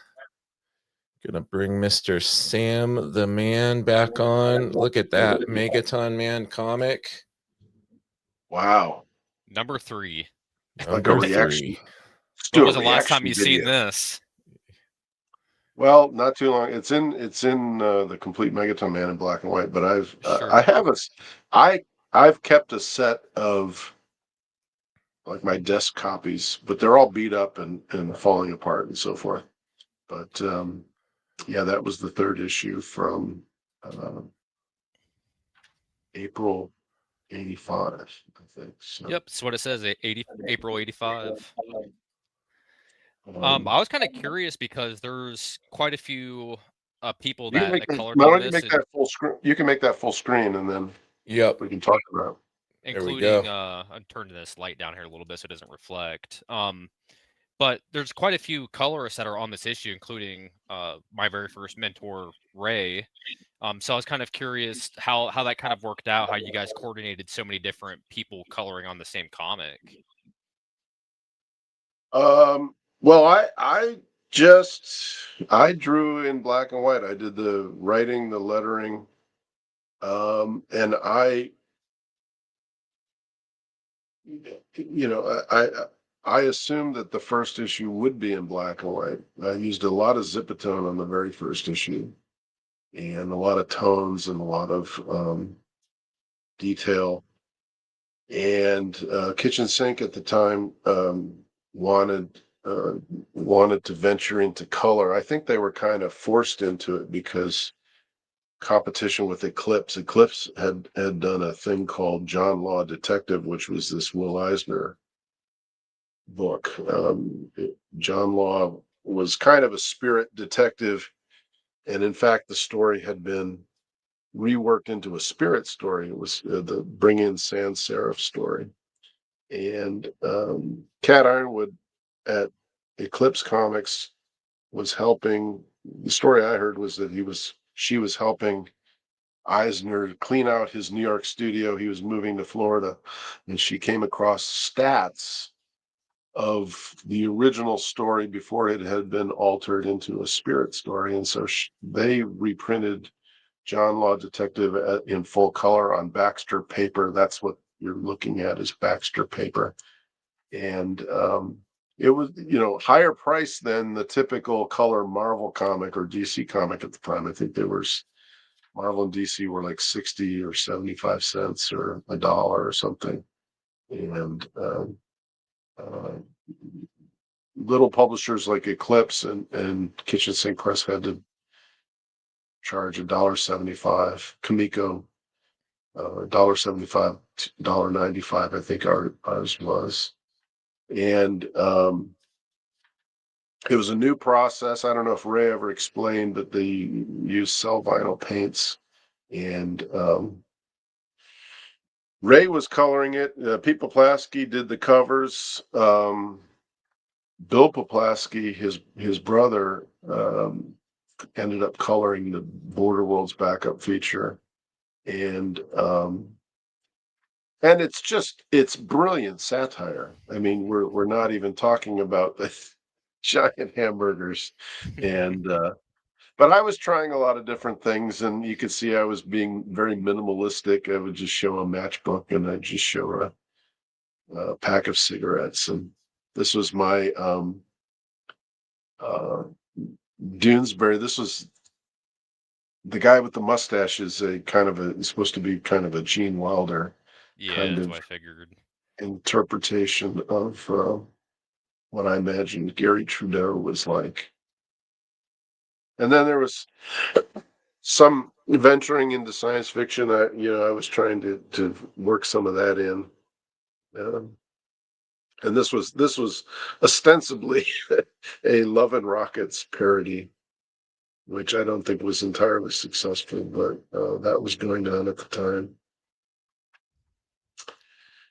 gonna bring Mr. Sam the Man back on. Look at that Megaton Man comic. wow, Number 3. like a Number reaction. 3. Let's When do a was the last time reaction you seen video. this? Well, not too long. It's in the complete Megaton Man in black and white. But I Sure. have I I've kept a set of like my desk copies, but they're all beat up and falling apart and so forth. But yeah, that was the third issue from uh, April '85, I think. So Yep, that's what it says. 80 April 85. um, I was kind of curious because there's quite a few people you can that make that. colored Why on don't you this, make that full screen? You can make that full screen, and then Yep, we can talk about. there we including go. I'm turning this light down here a little bit so it doesn't reflect. But there's quite a few colorists that are on this issue, including my very first mentor, Ray. So I was kind of curious how that kind of worked out, how you guys coordinated so many different people coloring on the same comic. Well, I drew in black and white. I did the writing, the lettering, and I assumed that the first issue would be in black and white. I used a lot of Zipatone on the very first issue, and a lot of tones and a lot of detail. And Kitchen Sink at the time wanted wanted to venture into color. I think they were kind of forced into it because competition with Eclipse. Eclipse had done a thing called John Law Detective, which was this Will Eisner book. John Law was kind of a spirit detective, and in fact, the story had been reworked into a spirit story. It was the Bring In Sans Serif story. And Cat Ironwood at Eclipse Comics was helping. The story I heard was that she was helping Eisner clean out his New York studio. He was moving to Florida, and she came across stats of the original story before it had been altered into a spirit story, and so they reprinted John Law Detective in full color on Baxter paper. That's what you're looking at is Baxter paper, and it was higher price than the typical color Marvel comic or DC comic at the time. I think there was Marvel and DC were like 60 or 75 cents or $1 or something, and uh, little publishers like Eclipse and Kitchen Sink Press had to charge $1.75. Kamiko $1.75, $1.95. I think ours was, and it was a new process. I don't know if Ray ever explained, but they use cell vinyl paints, and Ray was coloring it. Pete Poplaski did the covers. Bill Poplaski, his brother, ended up coloring the Border Worlds backup feature, and it's brilliant satire. I mean, we're not even talking about the giant hamburgers, and but I was trying a lot of different things, and you could see I was being very minimalistic. I would just show a matchbook, and I'd just show a pack of cigarettes, and this was my uh, Doonesbury. This was the guy with the mustache is a kind of a is supposed to be kind of a Gene Wilder Yeah, kind that's of what I figured. interpretation of what I imagined Gary Trudeau was like. And then there was some venturing into science fiction. I was trying to work some of that in. Um, And this was ostensibly a Love and Rockets parody, which I don't think was entirely successful, but that was going on at the time.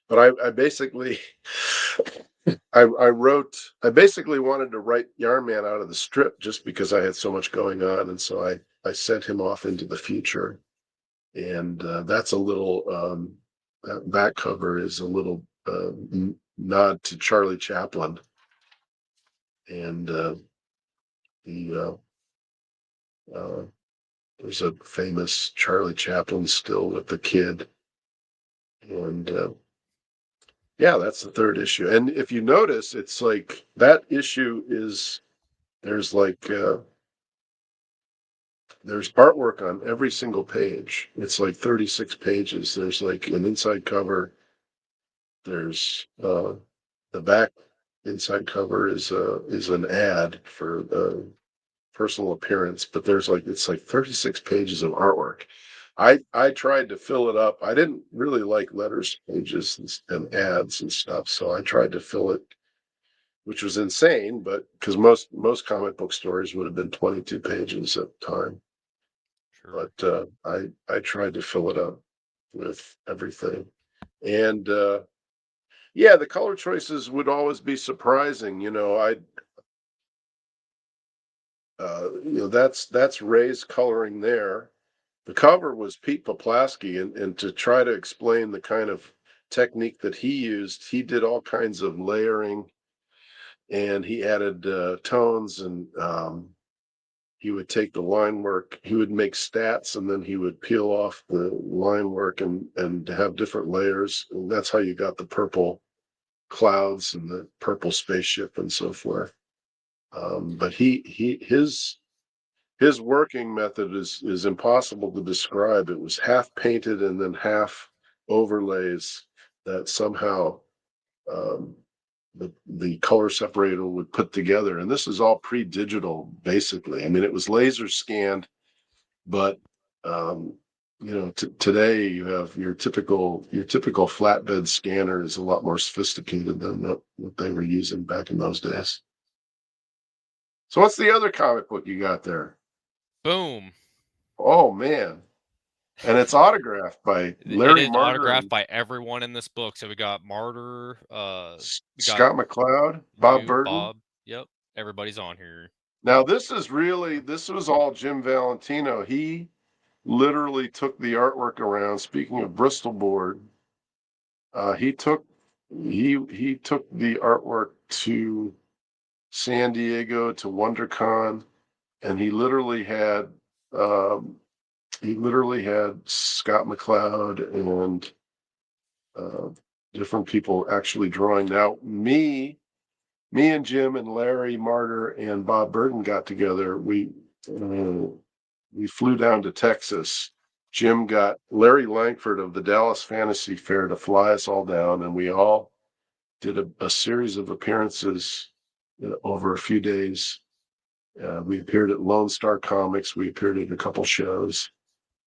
But I basically I basically wanted to write Yarn Man out of the strip just because I had so much going on, and so I sent him off into the future, and that's a little that back cover is a little nod to Charlie Chaplin, and the uh, there's a famous Charlie Chaplin still with the kid, and yeah, that's the third issue. And if you notice, it's like that issue is there's like there's artwork on every single page. It's like 36 pages. There's like an inside cover. There's the back inside cover is an ad for personal appearance, but there's like it's like 36 pages of artwork. I tried to fill it up. I didn't really like letters pages and ads and stuff, so I tried to fill it, which was insane, but because most comic book stories would have been 22 pages at the time. Sure. But I tried to fill it up with everything. And yeah, the color choices would always be surprising. That's Ray's coloring there. The cover was Pete Poplaski, and to try to explain the kind of technique that he used, he did all kinds of layering, and he added tones, and he would take the line work, he would make stats, and then he would peel off the line work and have different layers, and that's how you got the purple clouds and the purple spaceship and so forth. But his working method is impossible to describe. It was half painted and then half overlays that somehow um, the color separator would put together. And this is all pre-digital, basically. I mean, it was laser scanned, but um, today you have your typical flatbed scanner is a lot more sophisticated than what they were using back in those days. So what's the other comic book you got there? Boom. Oh man. And it's autographed by It Larry is Marder autographed and by everyone in this book. So we got Martyr, we got Scott McCloud, Bob you, Burton. Bob. Yep, everybody's on here. Now this was all Jim Valentino. He literally took the artwork around. Speaking of Bristol board, he took he took the artwork to San Diego to WonderCon, and um, he literally had Scott McCloud and uh, different people actually drawing. Now, me and Jim and Larry Martyr and Bob Burton got together. We flew down to Texas. Jim got Larry Langford of the Dallas Fantasy Fair to fly us all down, and we all did a series of appearances over a few days. We appeared at Lone Star Comics. We appeared at a couple shows,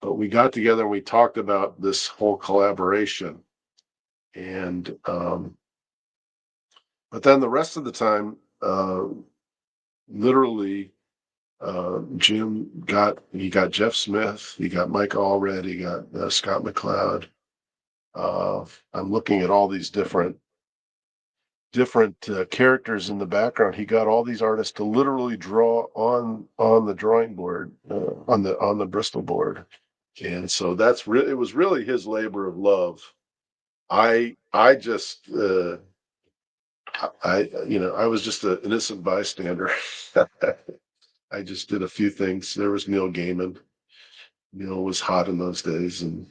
but we got together and we talked about this whole collaboration. And but then the rest of the time, literally, Jim got Jeff Smith, he got Mike Allred, he got Scott McCloud. I'm looking at all these different characters in the background. He got all these artists to literally draw on the drawing board, on the Bristol board, and so it was really his labor of love. I just I was just an innocent bystander. I just did a few things. There was Neil Gaiman. Neil was hot in those days, and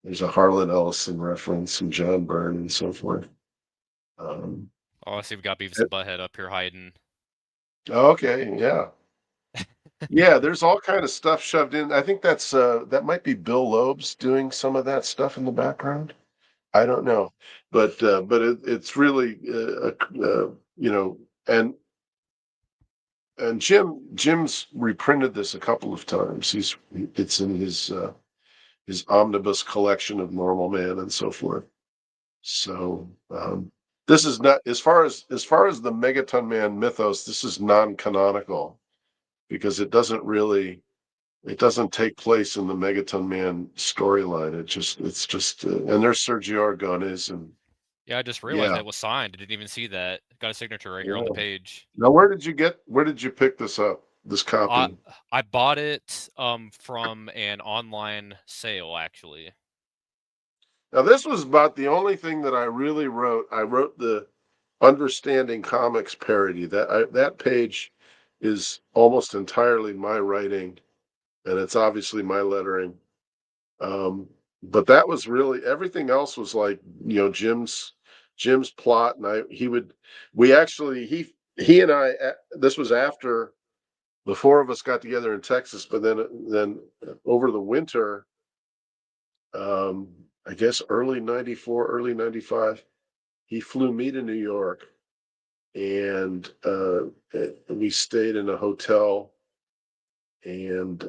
there's a Harlan Ellison reference and John Byrne and so forth. Um, Oh, I see we got Beavis it- and Butthead up here hiding. okay, yeah, yeah. There's all kind of stuff shoved in. I think that might be Bill Loeb's doing some of that stuff in the background. I don't know, but it's really you know, and Jim's reprinted this a couple of times. It's in his omnibus collection of Normal Man and so forth. So this is not as far as the Megaton Man mythos. This is non-canonical because it doesn't take place in the Megaton Man storyline. It's just and there's Sergio Aragones and Yeah, I just realized yeah. that it was signed. I didn't even see that. Got a signature right here on the Yeah. page. Now, where did you pick this up? This I copy? I bought it from an online sale actually. Now, this was about the only thing that I really wrote. I wrote the Understanding Comics parody. That page is almost entirely my writing, and it's obviously my lettering. But that was really everything else was like, Jim's plot, and we actually he and I this was after the four of us got together in Texas, but then over the winter, um, I guess early '94, early '95, he flew me to New York, and we stayed in a hotel, and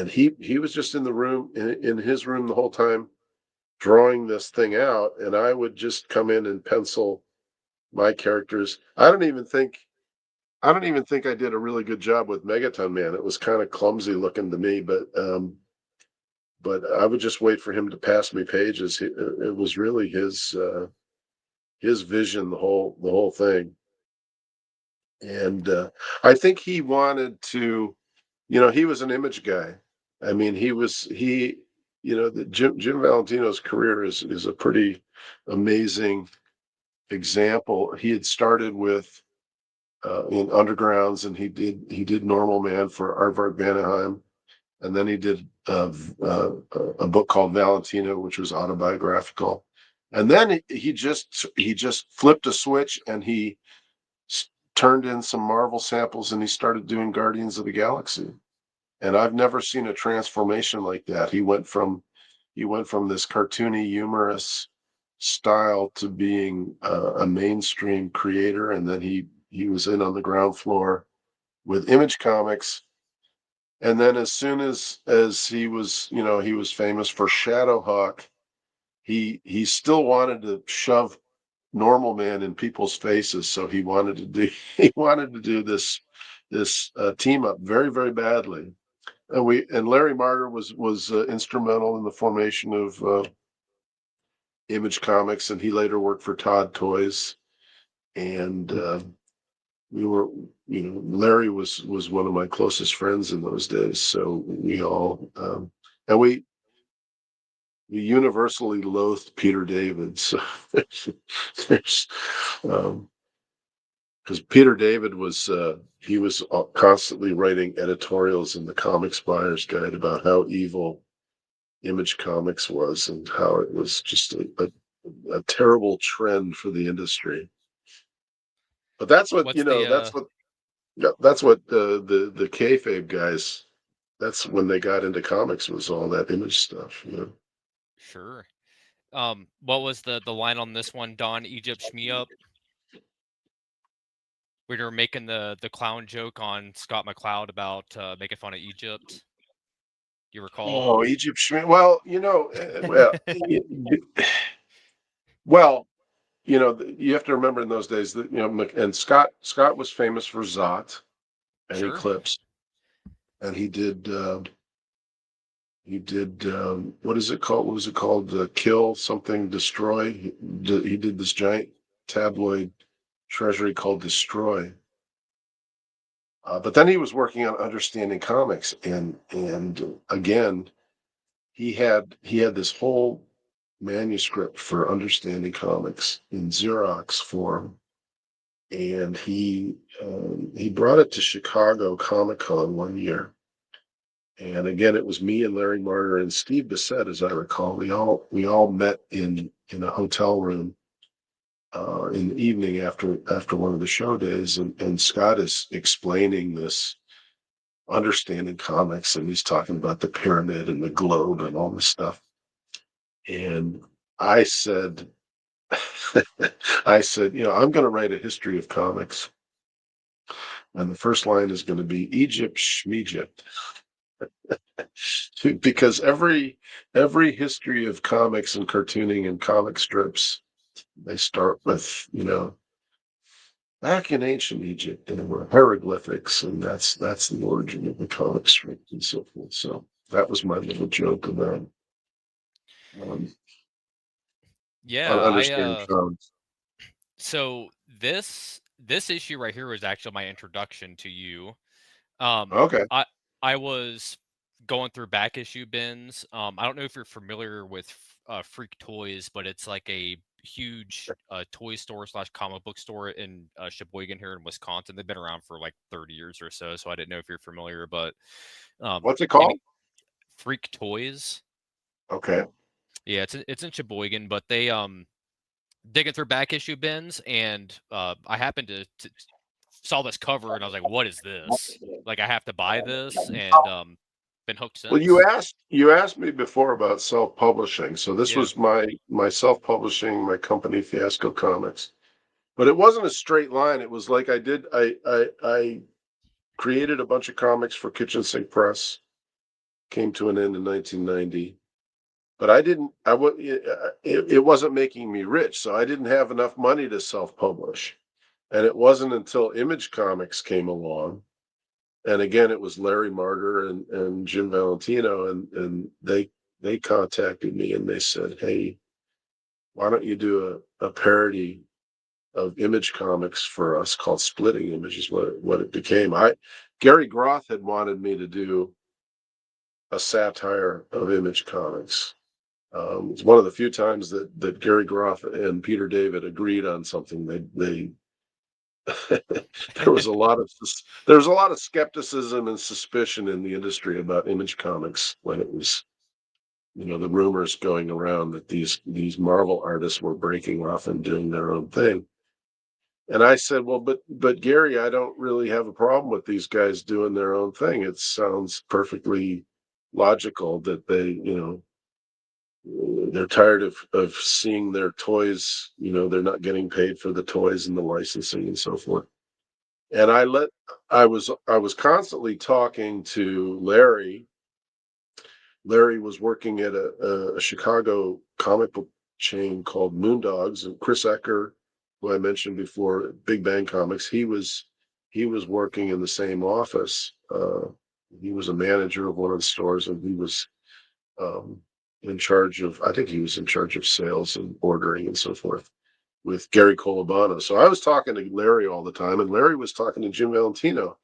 he was just in the room in his room the whole time drawing this thing out, and I would just come in and pencil my characters. I don't even think I did a really good job with Megaton Man. It was kind of clumsy looking to me, but I would just wait for him to pass me pages. It was really his vision, the whole thing. And I think he wanted to, he was an image guy. I mean, Jim Valentino's career is a pretty amazing example. He had started with in Undergrounds, and he did Normal Man for Aardvark Vanaheim, and then he did a book called Valentino, which was autobiographical, and then he just flipped a switch, and he turned in some Marvel samples, and he started doing Guardians of the Galaxy. And I've never seen a transformation like that. He went from this cartoony, humorous style to being a mainstream creator, and then he was in on the ground floor with Image Comics. And then as soon as he was famous for Shadowhawk, he still wanted to shove Normal Man in people's faces. So he wanted to do he wanted to do this team up very, very badly. And Larry Marder was instrumental in the formation of Image Comics, and he later worked for Todd Toys. And we were, Larry was one of my closest friends in those days. So we all and we universally loathed Peter David. So there's because Peter David he was constantly writing editorials in the Comics Buyer's Guide about how evil Image Comics was and how it was just a terrible trend for the industry. But that's what What's the that's what the kayfabe guys. That's when they got into comics, was all that Image stuff. sure. What was the line on this one, Don Egypt Shme Up? We were making the clown joke on Scott McCloud about making fun of Egypt. Do you recall? Oh, Egypt Schmidt. Well, well, you have to remember in those days that and Scott was famous for Zot and Sure. Eclipse, and he did what is it called? What was it called? Kill something, destroy. He did this giant tabloid treasury called Destroy. But then he was working on Understanding Comics, and again, he had this whole manuscript for Understanding Comics in Xerox form, and he brought it to Chicago Comic Con one year. And again, it was me and Larry Marder and Steve Bissett, as I recall. We all met in a hotel room in the evening after one of the show days, and Scott is explaining this Understanding Comics, and he's talking about the pyramid and the globe and all this stuff. And I said, I'm going to write a history of comics, and the first line is going to be Egypt Schmeegypt. Because every history of comics and cartooning and comic strips They start with, back in ancient Egypt, there were hieroglyphics, and that's the origin of the comic strip and so forth. So that was my little joke about um, Yeah, understanding comics. so this issue right here was actually my introduction to you. Um, Okay. I I was going through back issue bins. I don't know if you're familiar with Freak Toys, but it's like a huge toy store slash comic book store in Sheboygan here in Wisconsin. They've been around for like 30 years or so, so I didn't know if you're familiar, but What's it any called? Freak Toys. Okay. Yeah, it's in Sheboygan, but they digging through back issue bins, and I happened to saw this cover, and I was like, "What is this? Like, I have to buy this," and been hooked Well, since. you asked me before about self-publishing. So this Yeah. was my self-publishing, my company Fiasco Comics. But it wasn't a straight line. It was like I created a bunch of comics for Kitchen Sink Press, came to an end in 1990. But I didn't I wa- it wasn't making me rich, so I didn't have enough money to self-publish. And it wasn't until Image Comics came along, and again it was Larry Martyr and Jim Valentino, and they contacted me and they said, "Hey, why don't you do a parody of Image Comics for us called Splitting Image," is what it became. I Gary Groth had wanted me to do a satire of Image Comics. It's one of the few times that Gary Groth and Peter David agreed on something. They there was a lot of there was a lot of skepticism and suspicion in the industry about Image Comics when it was, the rumors going around that these Marvel artists were breaking off and doing their own thing. And I said, well, but Gary, I don't really have a problem with these guys doing their own thing. It sounds perfectly logical that they're tired of seeing their toys, they're not getting paid for the toys and the licensing and so forth. And I was constantly talking to Larry. Larry was working at a Chicago comic book chain called Moondogs, and Chris Ecker, who I mentioned before, Big Bang Comics, he was working in the same office. He was a manager of one of the stores, and he was um, in charge of, I think he was in charge of sales and ordering and so forth with Gary Colabano. So I was talking to Larry all the time, and Larry was talking to Jim Valentino.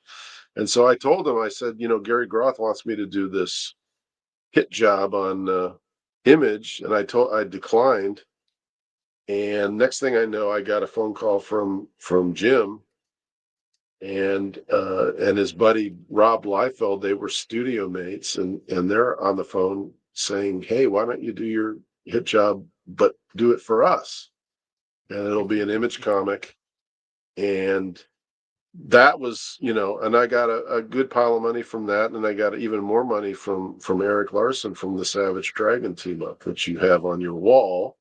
And so I told him, I said, Gary Groth wants me to do this hit job on Image, and I declined. And next thing I know, I got a phone call from Jim and his buddy Rob Liefeld. They were studio mates, and they're on the phone saying, "Hey, why don't you do your hit job, but do it for us? And it'll be an Image comic." And that was, and I got a good pile of money from that, and I got even more money from Eric Larson from the Savage Dragon team up that you have on your wall.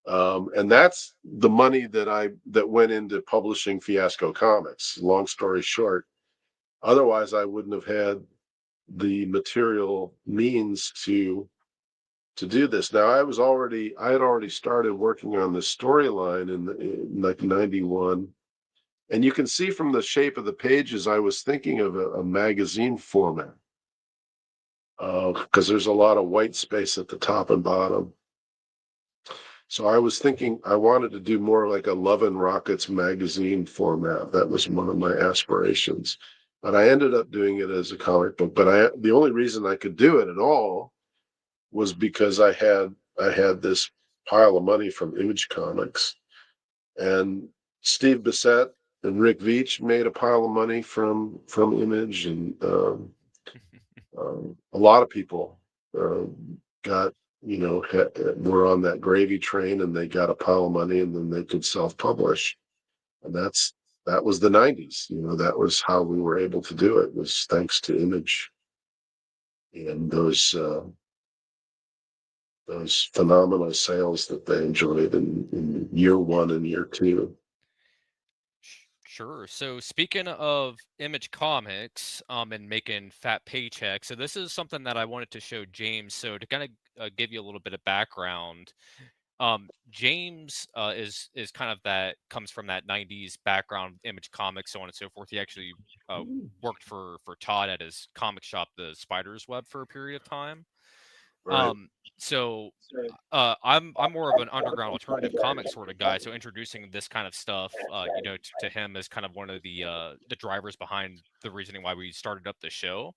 And that's the money that went into publishing Fiasco Comics. Long story short, otherwise I wouldn't have had the material means to do this. Now I had already started working on this storyline in like 91. And you can see from the shape of the pages, I was thinking of a magazine format because there's a lot of white space at the top and bottom. So I was thinking I wanted to do more like a Love and Rockets magazine format. That was one of my aspirations. But I ended up doing it as a comic book. But the only reason I could do it at all was because I had this pile of money from Image Comics. And Steve Bissett and Rick Veitch made a pile of money from Image, and a lot of people got were on that gravy train, and they got a pile of money, and then they could self-publish, and that was the '90s. That was how we were able to do it, was thanks to Image and those phenomenal sales that they enjoyed in year one and year two. Sure. So speaking of Image Comics, and making fat paychecks, so this is something that I wanted to show James. So to kind of give you a little bit of background, James is kind of that comes from that '90s background, Image Comics, so on and so forth. He actually worked for Todd at his comic shop, the Spider's Web, for a period of time. Right. So I'm more of an underground alternative comic sort of guy. So introducing this kind of stuff, to him is kind of one of the drivers behind the reasoning why we started up the show.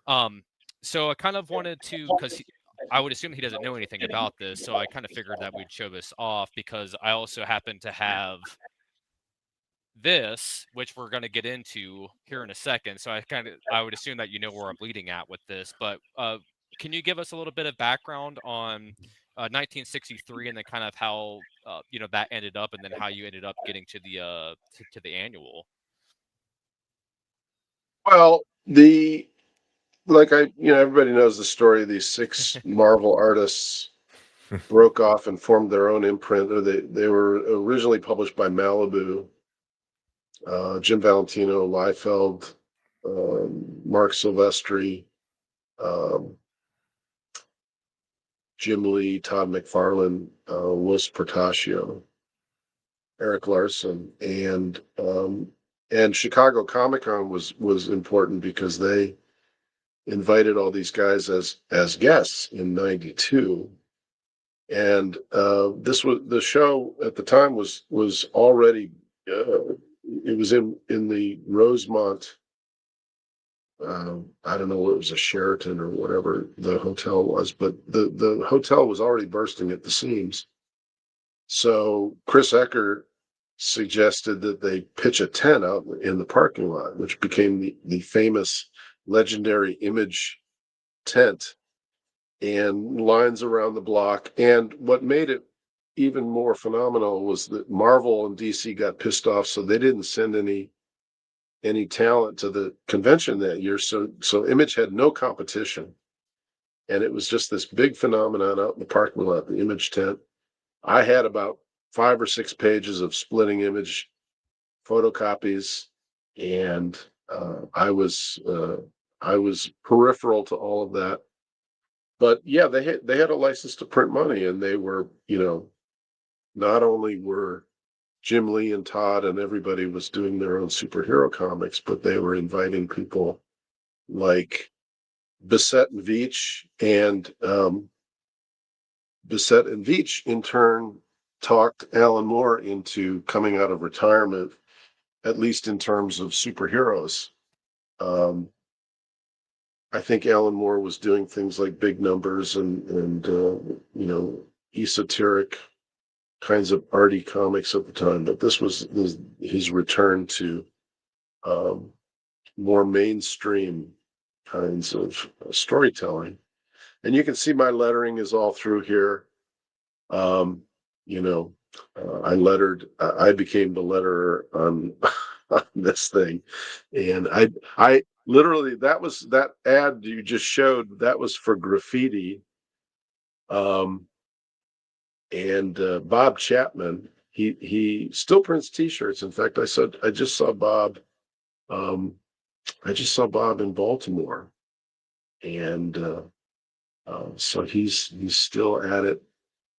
Um, so I kind of wanted to, because I would assume he doesn't know anything about this, so I kind of figured that we'd show this off because I also happen to have this, which we're going to get into here in a second. So I would assume that you know where I'm leading at with this, but can you give us a little bit of background on 1963 and then kind of how that ended up, and then how you ended up getting to the annual? Well, everybody knows the story. These 6 Marvel artists broke off and formed their own imprint. Or they were originally published by Malibu. Jim Valentino, Liefeld, Mark Silvestri, um, Jim Lee, Todd McFarlane, Louis Portacio, Eric Larson, and Chicago Comic Con was important because they invited all these guys as guests in '92, and this was the show at the time was already it was in the Rosemont. I don't know, it was a Sheraton or whatever the hotel was, but the hotel was already bursting at the seams. So Chris Ecker suggested that they pitch a tent out in the parking lot, which became the famous legendary Image tent, and lines around the block. And what made it even more phenomenal was that Marvel and DC got pissed off, so they didn't send any talent to the convention that year. So Image had no competition, and it was just this big phenomenon out in the parking lot, the Image tent. I had about 5 or 6 pages of Splitting Image photocopies, and I was peripheral to all of that. But yeah, they had a license to print money, and they were, not only were Jim Lee and Todd and everybody was doing their own superhero comics, but they were inviting people like Bissett and Veitch, and Bissett and Veitch in turn talked Alan Moore into coming out of retirement, at least in terms of superheroes. Um, I think Alan Moore was doing things like big numbers and esoteric kinds of arty comics at the time, but this was his return to um, more mainstream kinds of storytelling. And you can see my lettering is all through here. Um, you know, I became the letterer on, on this thing. And I literally, that ad you just showed, that was for graffiti. Um, and Bob Chapman, he still prints T-shirts. In fact, I just saw Bob. Um, I just saw Bob in Baltimore, and so he's still at it.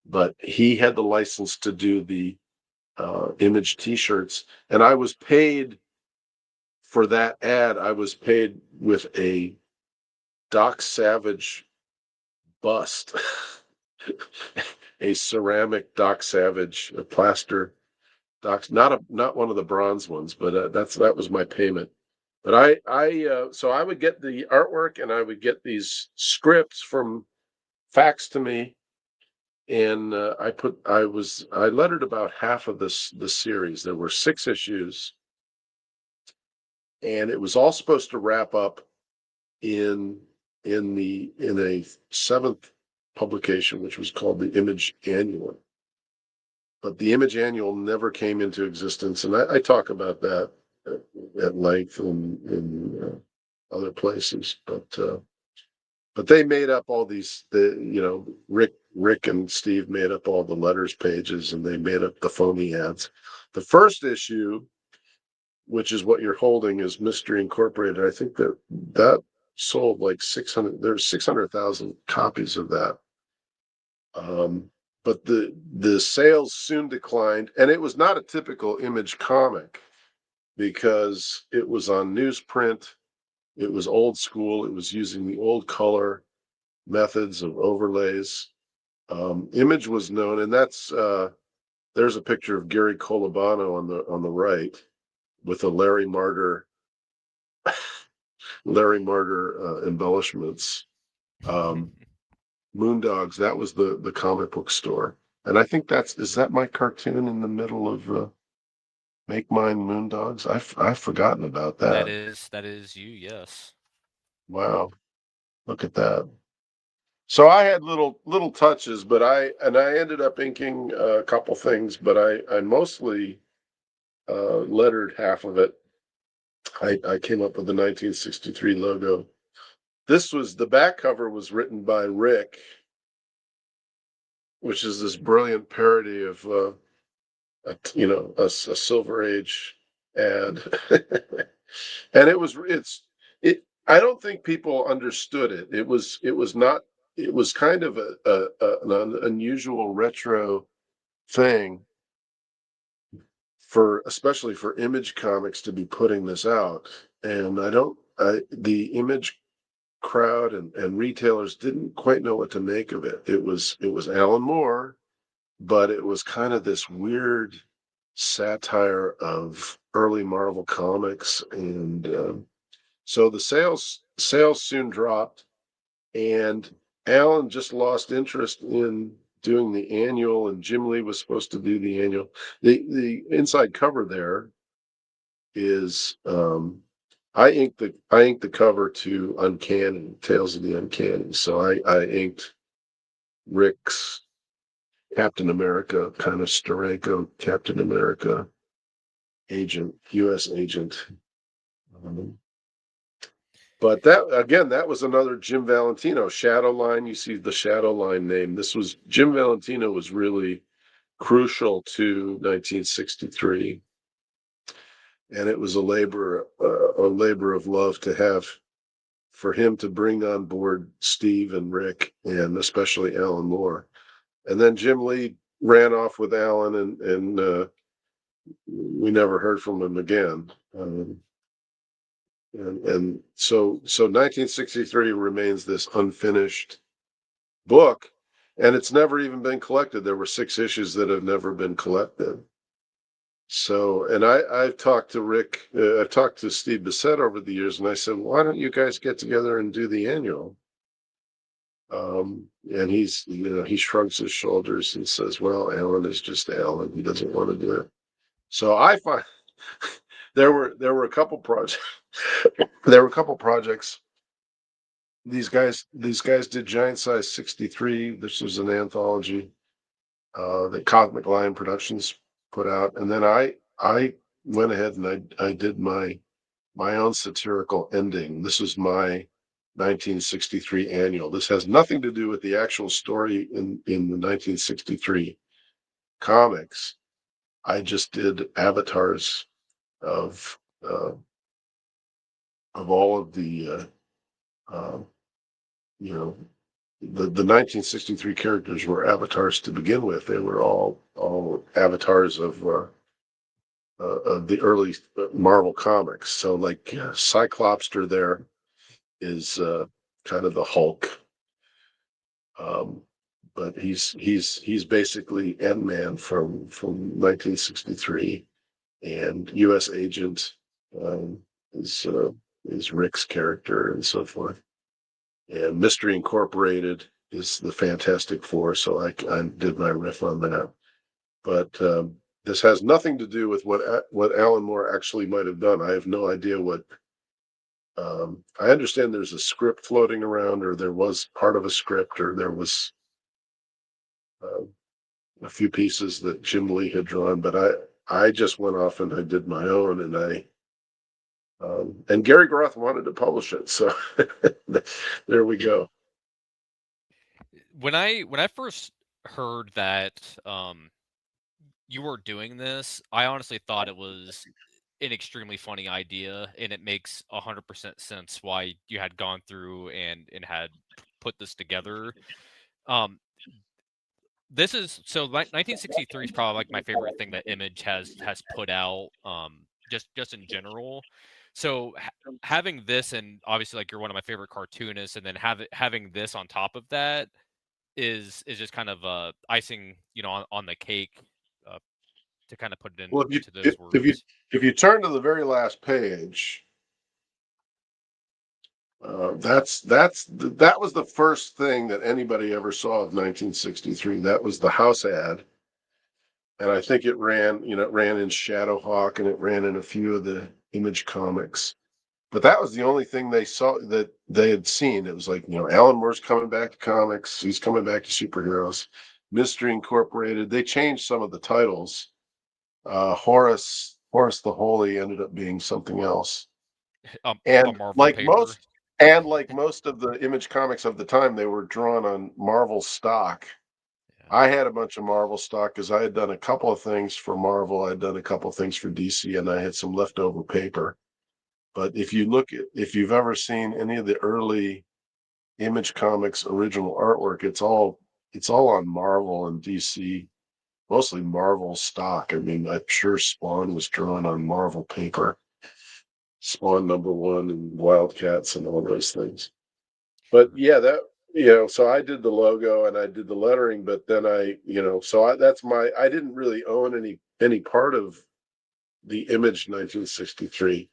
But he had the license to do the Image T-shirts, and I was paid for that ad. I was paid with a Doc Savage bust, a ceramic Doc Savage, a plaster Doc, not one of the bronze ones, but that was my payment. But so I would get the artwork, and I would get these scripts from faxed to me, and I lettered about half of the series. There were 6 issues, and it was all supposed to wrap up in in a 7th publication, which was called the Image Annual. But the Image Annual never came into existence, and I talk about that at length in other places. But they made up all these. Rick and Steve made up all the letters pages, and they made up the phony ads. The first issue, which is what you're holding, is Mystery Incorporated. I think that sold like 600. There's 600,000 copies of that. but the sales soon declined, and it was not a typical Image comic because it was on newsprint. It was old school. It was using the old color methods of overlays. Image was known, and that's there's a picture of Gary Colabano on the right with a Larry Martyr embellishments. Um, Moondogs, that was the comic book store, and I think is that my cartoon in the middle of Make Mine Moondogs? I've forgotten about That that. is you, yes. Wow, look at that. So I had little touches, but I ended up inking a couple things, but I mostly lettered half of it. I came up with the 1963 logo. The back cover was written by Rick, which is this brilliant parody of a Silver Age ad, and it. I don't think people understood it. It was not. It was kind of an unusual retro thing especially for Image Comics to be putting this out, and the Image crowd and retailers didn't quite know what to make of it. It was Alan Moore, but it was kind of this weird satire of early Marvel comics, and so the sales soon dropped, and Alan just lost interest in doing the annual, and Jim Lee was supposed to do the annual. The inside cover there is I inked the cover to Uncanny Tales of the Uncanny. So I inked Rick's Captain America, kind of Steranko Captain America agent, U.S. agent. Um, but that was another Jim Valentino Shadowline. You see the Shadowline name. Jim Valentino was really crucial to 1963, and it was a labor of love to have for him to bring on board Steve and Rick, and especially Alan Moore. And then Jim Lee ran off with Alan, and we never heard from him again. And so 1963 remains this unfinished book, and it's never even been collected. There were 6 issues that have never been collected. So, and I've talked to Rick, I've talked to Steve Bissett over the years, and I said, why don't you guys get together and do the annual? And he shrugs his shoulders and says, well, Alan is just Alan. He doesn't want to do it. So I find there were a couple projects. There were a couple projects. These guys did Giant Size 63. This was an anthology that Cosmic Lion Productions put out, and then I went ahead and I did my own satirical ending. This was my 1963 annual. This has nothing to do with the actual story in the 1963 comics. I just did avatars of uh, of all of the uh, you know the 1963 characters were avatars to begin with. They were all avatars of the early Marvel comics. So like Cyclopster there is kind of the Hulk, um, but he's basically Ant-Man from 1963, and U.S. Agent um, is uh, is Rick's character and so forth, and Mystery Incorporated is the Fantastic Four. So I did my riff on that, but this has nothing to do with what Alan Moore actually might have done. I have no idea what. I understand there's a script floating around, or there was part of a script, or there was uh, a few pieces that Jim Lee had drawn, but I just went off and I did my own, and Gary Groth wanted to publish it, so there we go. When I first heard that you were doing this, I honestly thought it was an extremely funny idea, and it makes 100% sense why you had gone through and had put this together. Um, this is so 1963 is probably like my favorite thing that Image has put out, just in general. So having this, and obviously like you're one of my favorite cartoonists, and then having this on top of that is just kind of icing, on the cake, uh, to kind of put it Well, into those if you words. if you turn to the very last page, that was the first thing that anybody ever saw of 1963. That was the house ad, and I think it ran in Shadowhawk and it ran in a few of the Image comics. But that was the only thing they saw that they had seen. It was like, Alan Moore's coming back to comics. He's coming back to superheroes. Mystery Incorporated. They changed some of the titles. Horace the Holy ended up being something else. A And Marvel like paper. most and like most of the Image comics of the time, they were drawn on Marvel stock. Yeah. I had a bunch of Marvel stock because I had done a couple of things for Marvel. I'd done a couple of things for DC, and I had some leftover paper. But if you've ever seen any of the early Image Comics original artwork, it's all on Marvel and DC, mostly Marvel stock. I mean, I'm sure Spawn was drawn on Marvel paper, Spawn #1 and Wildcats and all those things. But Sure. yeah, so I did the logo and I did the lettering, but then I didn't really own any part of the Image 1963.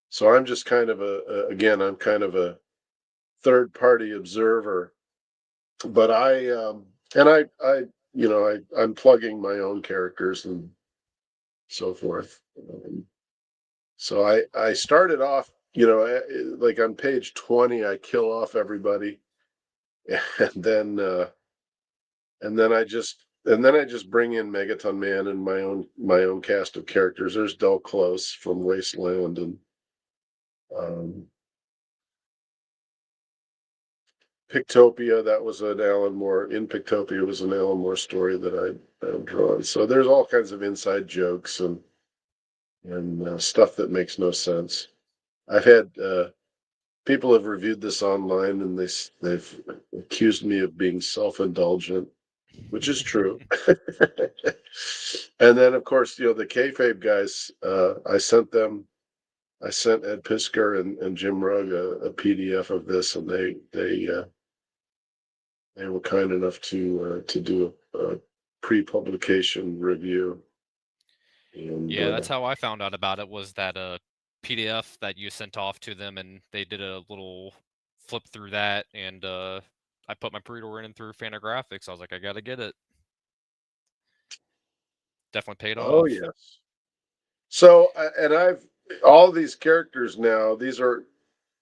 So I'm just kind of again, I'm kind of a third party observer, but I'm plugging my own characters and so forth. So I started off, like on page 20, I kill off everybody, and then I just bring in Megaton Man and my own cast of characters. There's Del Close from Wasteland, and um, Pictopia. That was an Alan Moore. In Pictopia was an Alan Moore story that I've drawn. So there's all kinds of inside jokes and stuff that makes no sense. I've had people have reviewed this online, and they've accused me of being self-indulgent, which is true. And then, of course, the kayfabe guys. I sent Ed Pisker and Jim Rugg a PDF of this, and they were kind enough to do a pre-publication review. And Yeah, that's how I found out about it, was that PDF that you sent off to them, and they did a little flip through that, and I put my pre-order in through Fantagraphics. I was like, I gotta get it. Definitely paid oh off. yes. So and I've all these characters now. These are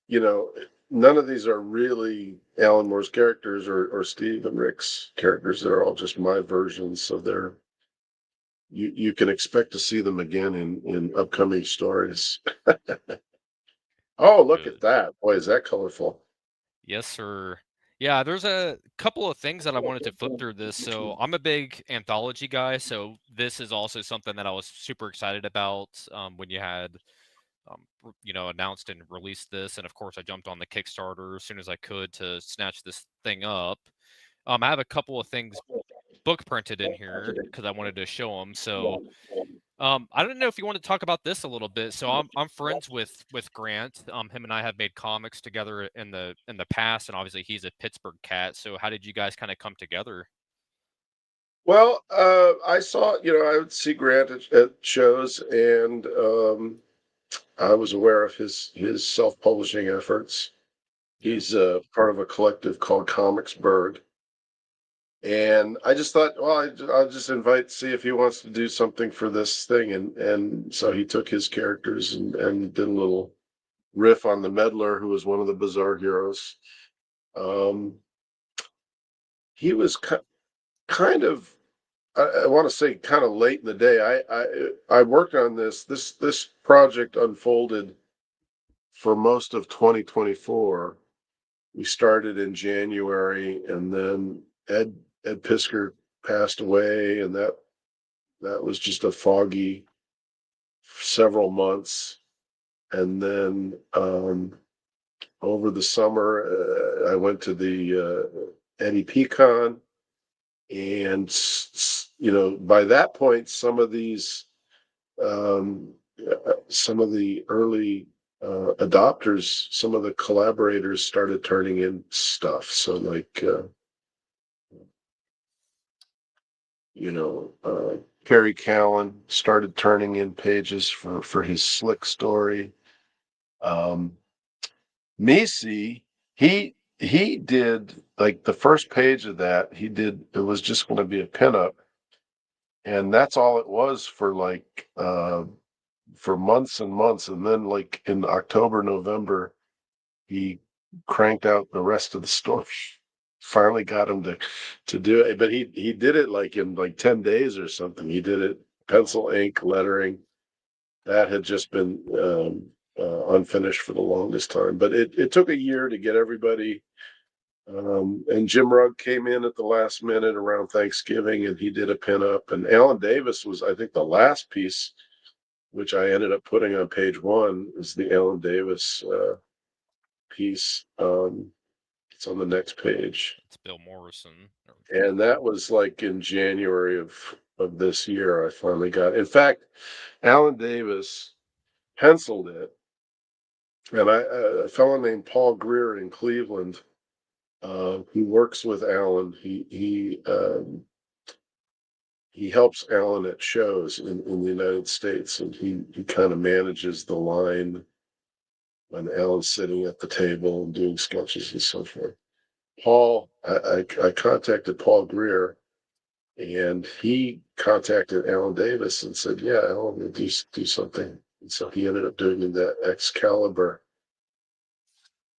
you know none of these are really Alan Moore's characters or Steve and Rick's characters. They're all just my versions. So you can expect to see them again in upcoming stories. Oh, look at Good. that! Boy, is that colorful. Yes, sir. Yeah, there's a couple of things that I wanted to flip through this. So I'm a big anthology guy, so this is also something that I was super excited about, when you had, announced and released this. And of course, I jumped on the Kickstarter as soon as I could to snatch this thing up. I have a couple of things book printed in here because I wanted to show them. So I don't know if you want to talk about this a little bit. So I'm friends with Grant. Him and I have made comics together in the past, and obviously he's a Pittsburgh cat. So how did you guys kind of come together? Well, I saw, I would see Grant at shows, and I was aware of his self-publishing efforts. Yeah. He's part of a collective called Comicsburg, and I just thought, well, I'll just see if he wants to do something for this thing, and so he took his characters and did a little riff on the Meddler, who was one of the Bizarre Heroes. Um, he was kind of I want to say kind of late in the day. I worked on this project unfolded for most of 2024. We started in January, and then Ed Pisker passed away, and that was just a foggy several months. And then over the summer, I went to the Eddie Pecan, And by that point, some of these some of the early adopters, some of the collaborators started turning in stuff. So like Kerry Callan started turning in pages for his Slick story. Misi, he did like the first page of that. He did. It was just going to be a pinup, and that's all it was for months and months. And then like in October, November, he cranked out the rest of the story. Finally got him to do it, but he did it like in like 10 days or something. He did it pencil, ink, lettering. That had just been unfinished for the longest time, but it took a year to get everybody. And Jim Rugg came in at the last minute around Thanksgiving, and he did a pinup. And Alan Davis was, I think, the last piece, which I ended up putting on page one, is the Alan Davis piece. It's on the next page. It's Bill Morrison. And that was like in January of this year. I finally got. In fact, Alan Davis penciled it, and a fellow named Paul Greer in Cleveland, who works with Alan. He helps Alan at shows in the United States, and he kind of manages the line when Alan's sitting at the table and doing sketches and so forth. I contacted Paul Greer, and he contacted Alan Davis and said, "Yeah, Alan, will do something." And so he ended up doing that Excalibur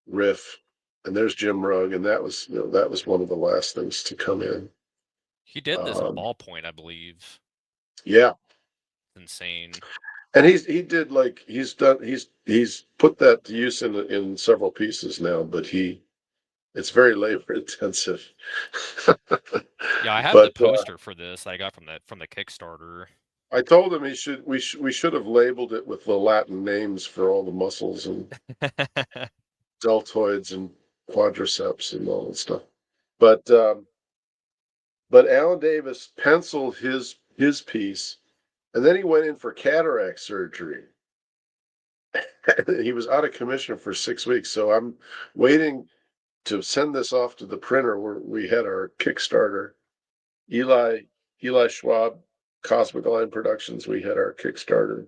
riff, and there's Jim Rugg, and that was one of the last things to come in. He did this in ballpoint, I believe. Yeah, Insane. and he's put that to use in several pieces now, but it's very labor intensive. Yeah, I have But the poster for this I got from the Kickstarter. I told him we should have labeled it with the Latin names for all the muscles and deltoids and quadriceps and all that stuff. But Alan Davis penciled his piece, and then he went in for cataract surgery. He was out of commission for 6 weeks, so I'm waiting to send this off to the printer where we had our Kickstarter. Eli Schwab, Cosmic Line Productions, we had our Kickstarter.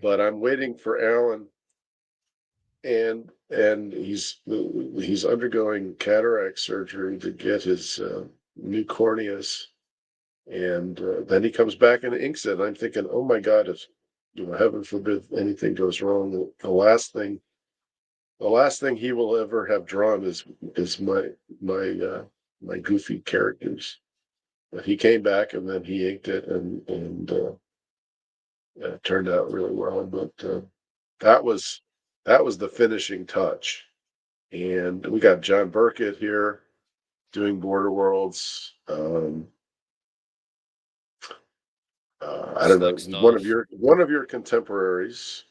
But I'm waiting for Alan, and he's undergoing cataract surgery to get his new corneas, and then he comes back and inks it. And I'm thinking, oh my God, if heaven forbid anything goes wrong, the last thing he will ever have drawn is my goofy characters. But he came back and then he inked it, and it turned out really well. But that was the finishing touch. And we got John Burkett here doing Border Worlds. I don't know, one of your contemporaries.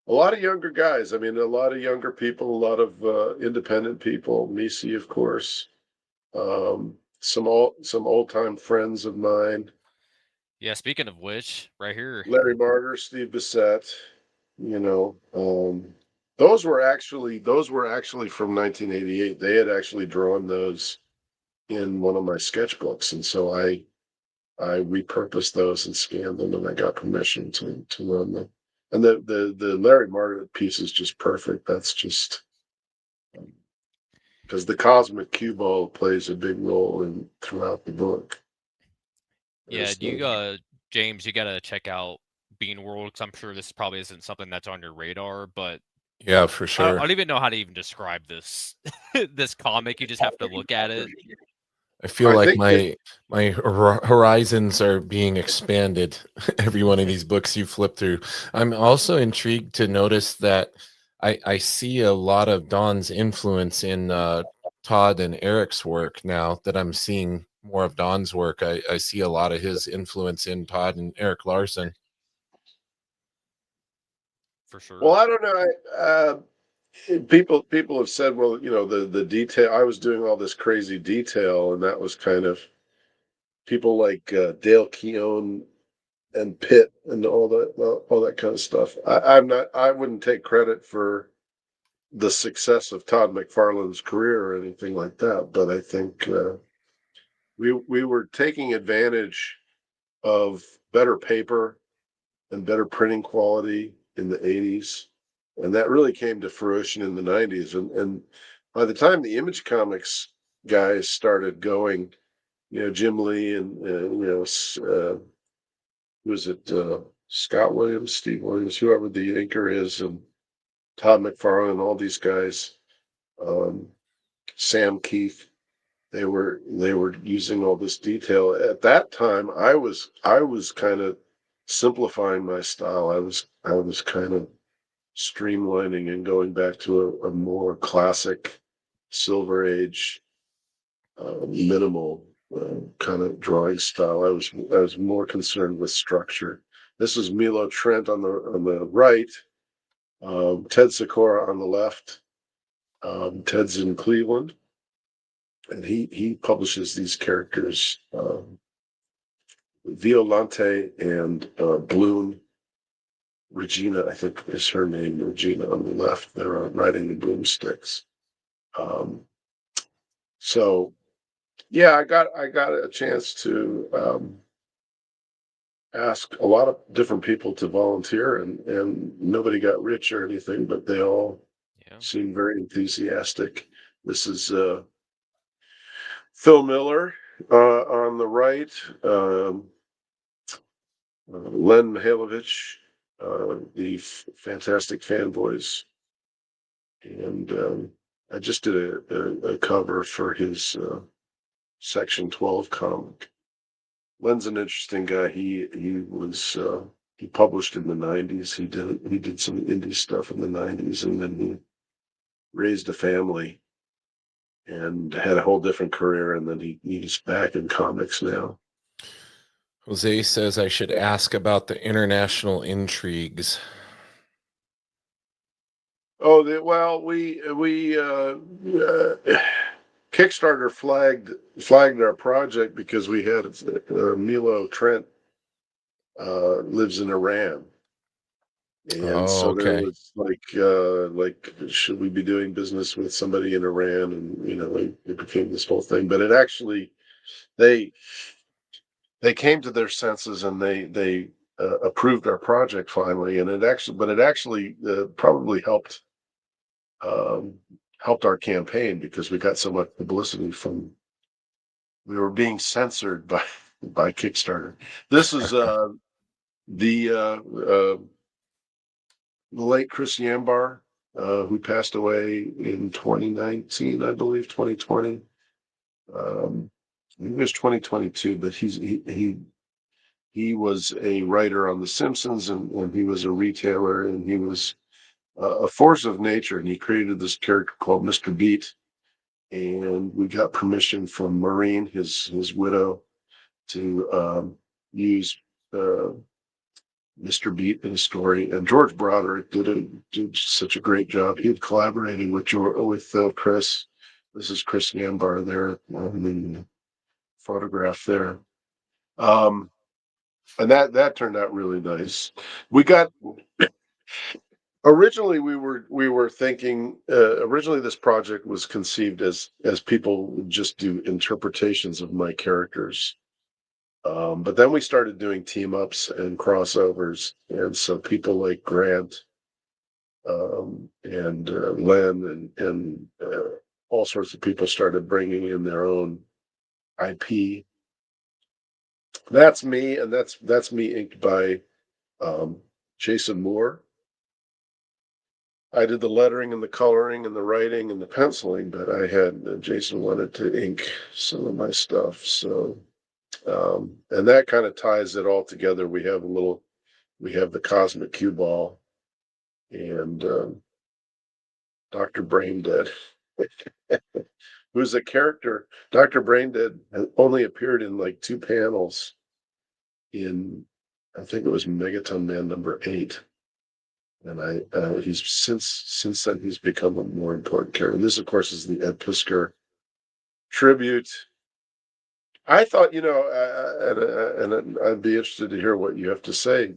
A lot of younger guys. I mean, a lot of younger people, a lot of independent people. Misi, of course. Some old time friends of mine. Yeah, speaking of which, right here. Larry Martyr, Steve Bissett. Those were actually from 1988. They had actually drawn those in one of my sketchbooks, and so I repurposed those and scanned them, and I got permission to run them. And the Larry Martyr piece is just perfect. That's just because the cosmic cue ball plays a big role throughout the book. Yeah, James, you gotta check out Bean World, because I'm sure this probably isn't something that's on your radar, but yeah, for I sure. don't even know how to even describe this this comic. You just have to look at it. I feel like my horizons are being expanded every one of these books you flip through. I'm also intrigued to notice that I see a lot of Don's influence in Todd and Eric's work now that I'm seeing more of Don's work. I see a lot of his influence in Todd and Eric Larson. For sure. Well, I don't know. People have said, well, the detail. I was doing all this crazy detail, and that was kind of people like Dale Keown and Pitt and all that kind of stuff. I wouldn't take credit for the success of Todd McFarlane's career or anything like that, but I think we were taking advantage of better paper and better printing quality in the 80s. And that really came to fruition in the 90s. And by the time the Image Comics guys started going, Jim Lee and, who is it, Scott Williams, Steve Williams, whoever the inker is, and Todd McFarlane, all these guys, um, Sam Keith, they were using all this detail. At that time, I was kind of simplifying my style. I was kind of streamlining and going back to a more classic Silver Age minimal kind of drawing style. I was more concerned with structure. This is Milo Trent on the right, Ted Sikora on the left. Ted's in Cleveland, and he publishes these characters. Violante and Bloom. Regina, I think is her name. Regina on the left. They're riding the broomsticks. Um, so yeah, I got a chance to ask a lot of different people to volunteer, and nobody got rich or anything, but they all Yeah. seemed very enthusiastic. This is Phil Miller on the right, Len Mihailovich, the Fantastic Fanboys, and I just did a cover for his Section 12 comic. Len's an interesting guy. He published in the 90s. He did some indie stuff in the 90s, and then he raised a family and had a whole different career, and then he's back in comics now. Jose says I should ask about the international intrigues. Oh, well, we Kickstarter flagged our project because we had Milo Trent lives in Iran, and Oh, so there okay. was like should we be doing business with somebody in Iran, and it became this whole thing. But it actually they they came to their senses, and they approved our project finally, and it actually probably um, helped our campaign because we got so much publicity from. We were being censored by by Kickstarter. This is the late Chris Yambar, who passed away in 2019, I believe, 2020. I think it was 2022, but he was a writer on The Simpsons, and he was a retailer, and he was a force of nature, and he created this character called Mr. Beat. And we got permission from Maureen, his widow, to use uh, Mr. Beat in a story. And George Broderick did such a great job. He had collaborated with Chris. This is Chris Yambar there on the photograph there. Um, and that turned out really nice. We got originally we were thinking originally this project was conceived as people would just do interpretations of my characters. But then we started doing team ups and crossovers, and so people like Grant and Len and all sorts of people started bringing in their own IP. That's me, and that's me inked by Jason Moore. I did the lettering and the coloring and the writing and the penciling, but I had Jason wanted to ink some of my stuff. So, and that kind of ties it all together. We have the cosmic cue ball and Dr. Braindead, who's a character. Dr. Braindead only appeared in like two panels in, I think it was Megaton Man #8. And he's since then he's become a more important character. And this, of course, is the Ed Piskor tribute. I thought, and I'd be interested to hear what you have to say,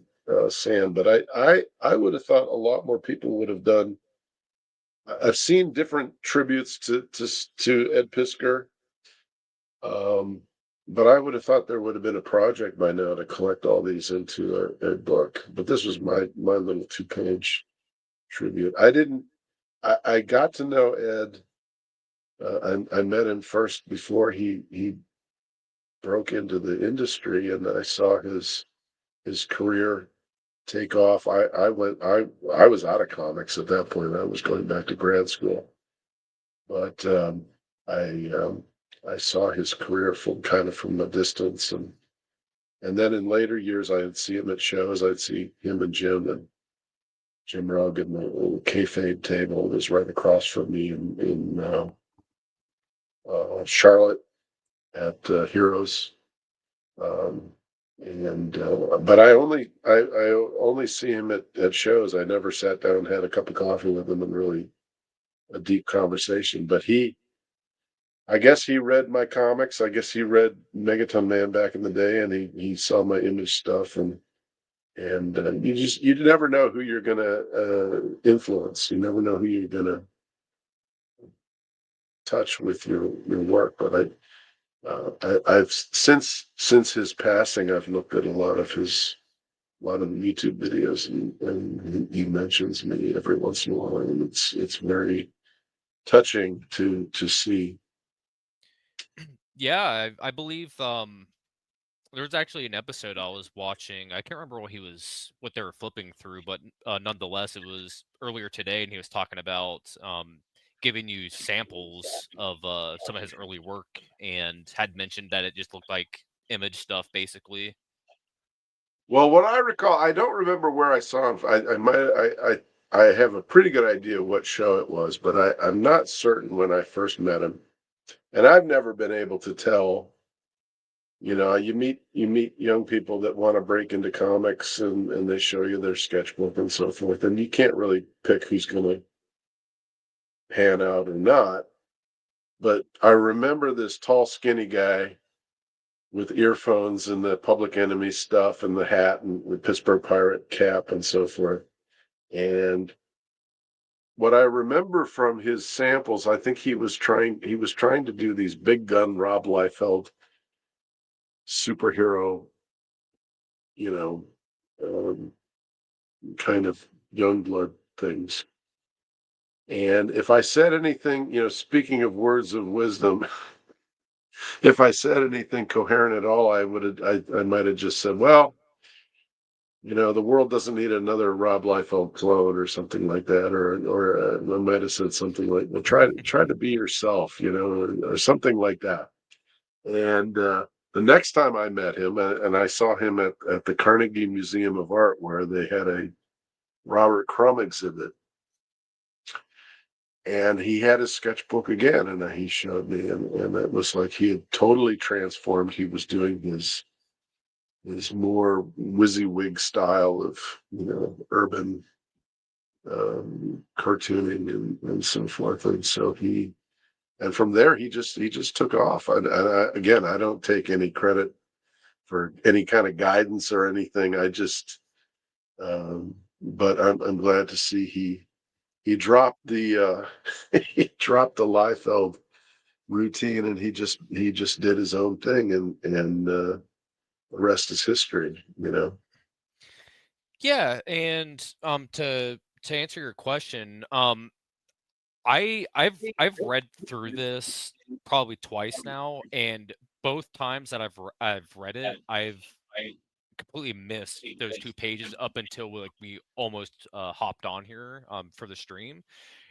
Sam. But I would have thought a lot more people would have done. I've seen different tributes to Ed Piskor, um, but I would have thought there would have been a project by now to collect all these into a book. But this was my little 2-page tribute. I didn't. I got to know Ed. I met him first before he broke into the industry, and I saw his career take off. I was out of comics at that point. I was going back to grad school, but I I saw his career from kind of from a distance, and then in later years I'd see him at shows. I'd see him and Jim Rugg and the kayfabe table was right across from me in Charlotte at Heroes. Um, and but I only see him at shows. I never sat down and had a cup of coffee with him and really a deep conversation. But I guess he read my comics. I guess he read Megaton Man back in the day, and he saw my image stuff, and you never know who you're gonna influence. You never know who you're gonna touch with your work. But I've since his passing, I've looked at a lot of the YouTube videos, and he mentions me every once in a while, and it's very touching to see. Yeah, I believe there was actually an episode I was watching. I can't remember what they were flipping through, but nonetheless, it was earlier today, and he was talking about giving you samples of some of his early work, and had mentioned that it just looked like image stuff, basically. Well, what I recall, I don't remember where I saw him. I have a pretty good idea what show it was, but I'm not certain when I first met him, and I've never been able to tell. You meet young people that want to break into comics, and they show you their sketchbook and so forth, and you can't really pick who's going to pan out or not. But I remember this tall, skinny guy with earphones and the Public Enemy stuff and the hat and the Pittsburgh Pirate cap and so forth. And what I remember from his samples, I think he was trying to do these big gun Rob Liefeld superhero, you know, um, kind of young blood things. And if I said anything, speaking of words of wisdom, if I said anything coherent at all, I might have just said, well, the world doesn't need another Rob Liefeld clone or something like that, or I might have said something like, "Well, try to be yourself," or something like that. And the next time I met him, and I saw him at the Carnegie Museum of Art, where they had a Robert Crumb exhibit, and he had his sketchbook again, and he showed me, and it was like he had totally transformed. He was doing his more WYSIWYG style of urban cartooning and so forth. And so and from there he just took off. Again, I don't take any credit for any kind of guidance or anything. But I'm glad to see he dropped the he dropped the Liefeld routine, and he just did his own thing, and the rest is history. Yeah, and to answer your question, I've read through this probably twice now, and both times that I've read it, I've completely missed those 2 pages up until we almost hopped on here for the stream.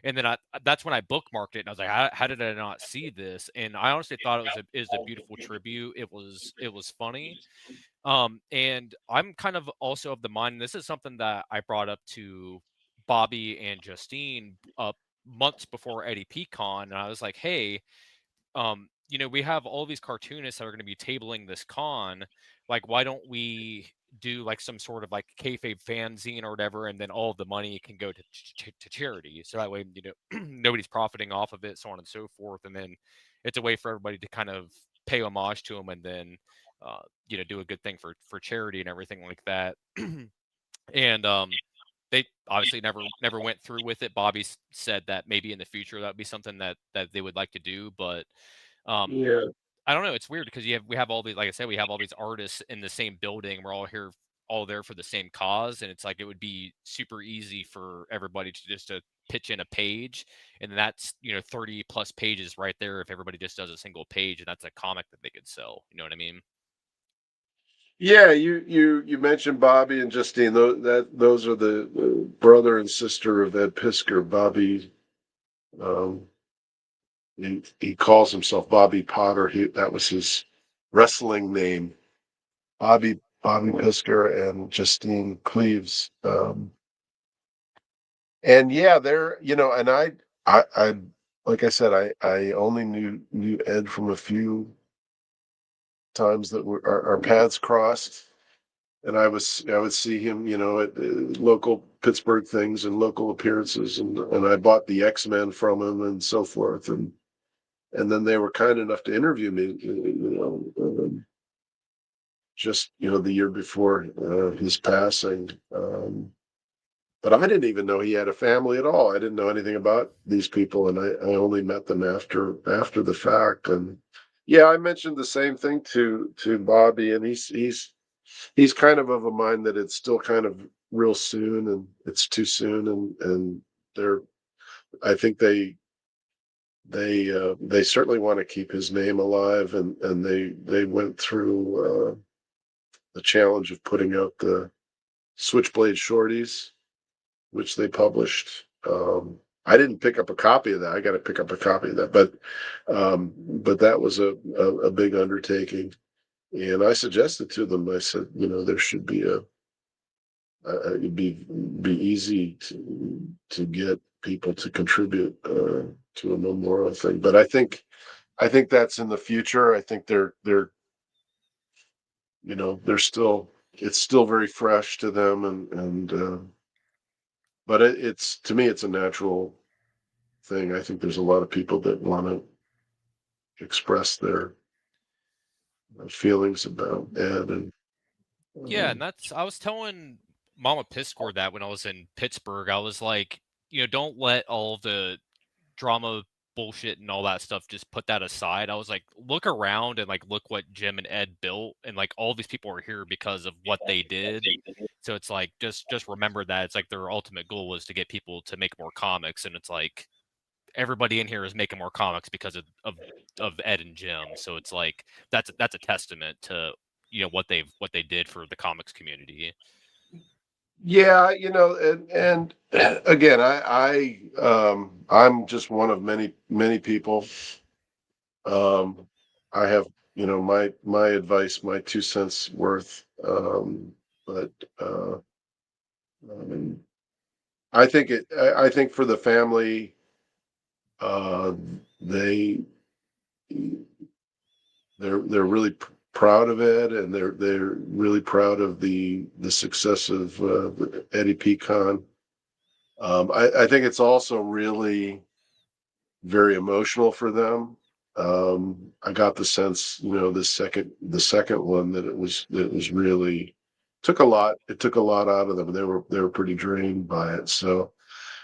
And then that's when I bookmarked it, and I was like, how did I not see this? And I honestly thought it was a beautiful tribute. It was funny. And I'm kind of also of the mind, this is something that I brought up to Bobby and Justine up months before Eddie Pecan, and I was like, hey, we have all these cartoonists that are going to be tabling this con. Like, why don't we do like some sort of like kayfabe fanzine or whatever, and then all of the money can go to charity. So that way, nobody's profiting off of it, so on and so forth. And then it's a way for everybody to kind of pay homage to him and then do a good thing for charity and everything like that. And they obviously never went through with it. Bobby said that maybe in the future that would be something that they would like to do, but um, Yeah. I don't know. It's weird because we have all these, like I said, we have all these artists in the same building. We're all there for the same cause, and it's like it would be super easy for everybody to just to pitch in a page, and that's 30 plus pages right there if everybody just does a single page, and that's a comic that they could sell. You know what I mean? Yeah, you mentioned Bobby and Justine. Those are the brother and sister of Ed Pisker. Bobby, um, he calls himself Bobby Potter. That was his wrestling name. Bobby Pisker and Justine Cleaves. And yeah, and I like I said, I only knew Ed from a few times that our paths crossed. And I would see him, at local Pittsburgh things and local appearances, and I bought the X-Men from him and so forth, and then they were kind enough to interview me, just the year before his passing. But I didn't even know he had a family at all. I didn't know anything about these people, and I only met them after the fact. And yeah, I mentioned the same thing to Bobby, and he's kind of a mind that it's still kind of real soon, and it's too soon, and they're I think they certainly want to keep his name alive, and they went through the challenge of putting out the Switchblade Shorties, which they published. I didn't pick up a copy of that. I got to pick up a copy of that, but that was a big undertaking. And I suggested to them, I said, there should be it'd be easy to get people to contribute to a memorial thing. But I think that's in the future. I think they're still it's still very fresh to them, and but it's to me it's a natural thing. I think there's a lot of people that want to express their feelings about Ed, and Yeah, um, and I was telling Mama Piscord that when I was in Pittsburgh, I was like, don't let all the drama bullshit and all that stuff just put that aside. I was like, look around and like look what Jim and Ed built, and like all these people are here because of what they did. So it's like just remember that it's like their ultimate goal was to get people to make more comics, and it's like everybody in here is making more comics because of Ed and Jim. So it's like that's a testament to what they did for the comics community. yeah, and again, I'm just one of many people. Um, I have, my advice, my 2 cents worth. But um, I think for the family, uh, they they're really proud of it, and they're really proud of the success of Eddie Pecan. I think it's also really very emotional for them. I got the sense, the second one, that it was really took a lot. It took a lot out of them. They were pretty drained by it. So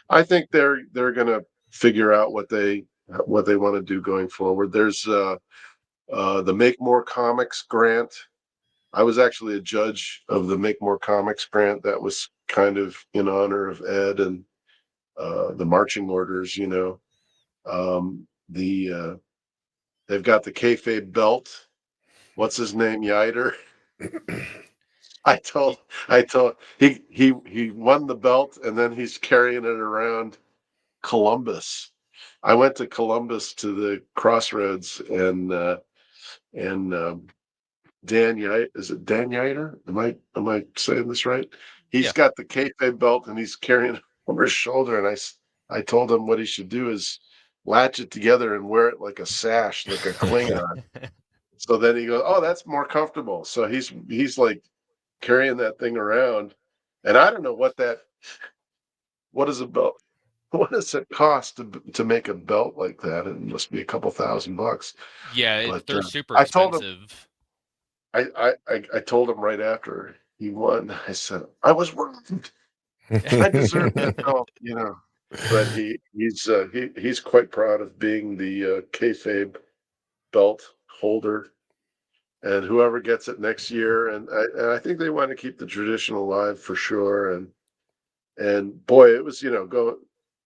I think they're gonna figure out what they want to do going forward. There's the Make More Comics grant. I was actually a judge of the Make More Comics grant. That was kind of in honor of Ed and the marching orders. They've got the kayfabe belt. What's his name? Yider. Ye- I told he won the belt, and then he's carrying it around Columbus. I went to Columbus to the crossroads, and Dan Yider, is it Dan Yider? Am I saying this right? He's Yeah. got the kayfabe belt, and he's carrying it over his shoulder. And I told him what he should do is latch it together and wear it like a sash, like a Klingon. So then he goes, "Oh, that's more comfortable." So he's like carrying that thing around, and I don't know what is a belt. what does it cost to make a belt like that? It must be a couple $1,000. Yeah, But they're super I told him, expensive. I told him right after he won. I said I was wrong. I deserve that belt, you know. But he's quite proud of being the kayfabe belt holder, and whoever gets it next year, and I think they want to keep the tradition alive for sure. And boy, it was go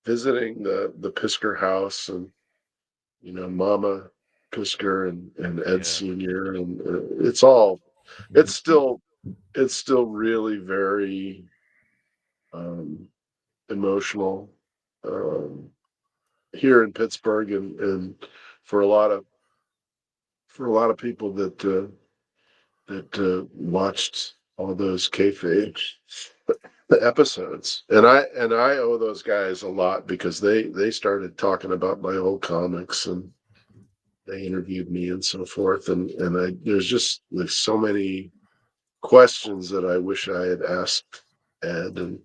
visiting the Pisker house and Mama Pisker and Ed Yeah. Senior, and it's all it's still it's still really very um, emotional um, here in Pittsburgh, and for a lot of people that watched all those kayfabe episodes, and I owe those guys a lot because they started talking about my old comics, and they interviewed me and so forth, and there's so many questions that I wish I had asked Ed, and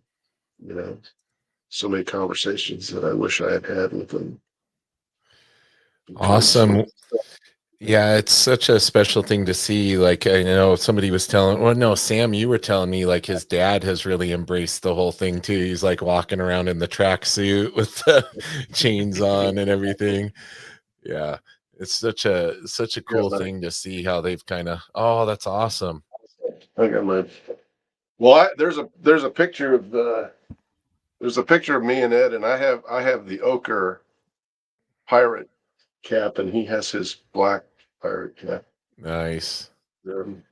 you know so many conversations that I wish I had had with him because Awesome. Yeah, it's such a special thing to see. Like, I know somebody was telling, well, no, Sam, you were telling me like his dad has really embraced the whole thing too. He's like walking around in the tracksuit with the chains on and everything. Yeah, it's such a yeah, cool but thing to see how they've kind of, oh, that's awesome. I got my well. There's a picture of me and Ed, and I have the ochre pirate cap, and he has his black pirate cap. Nice. Um,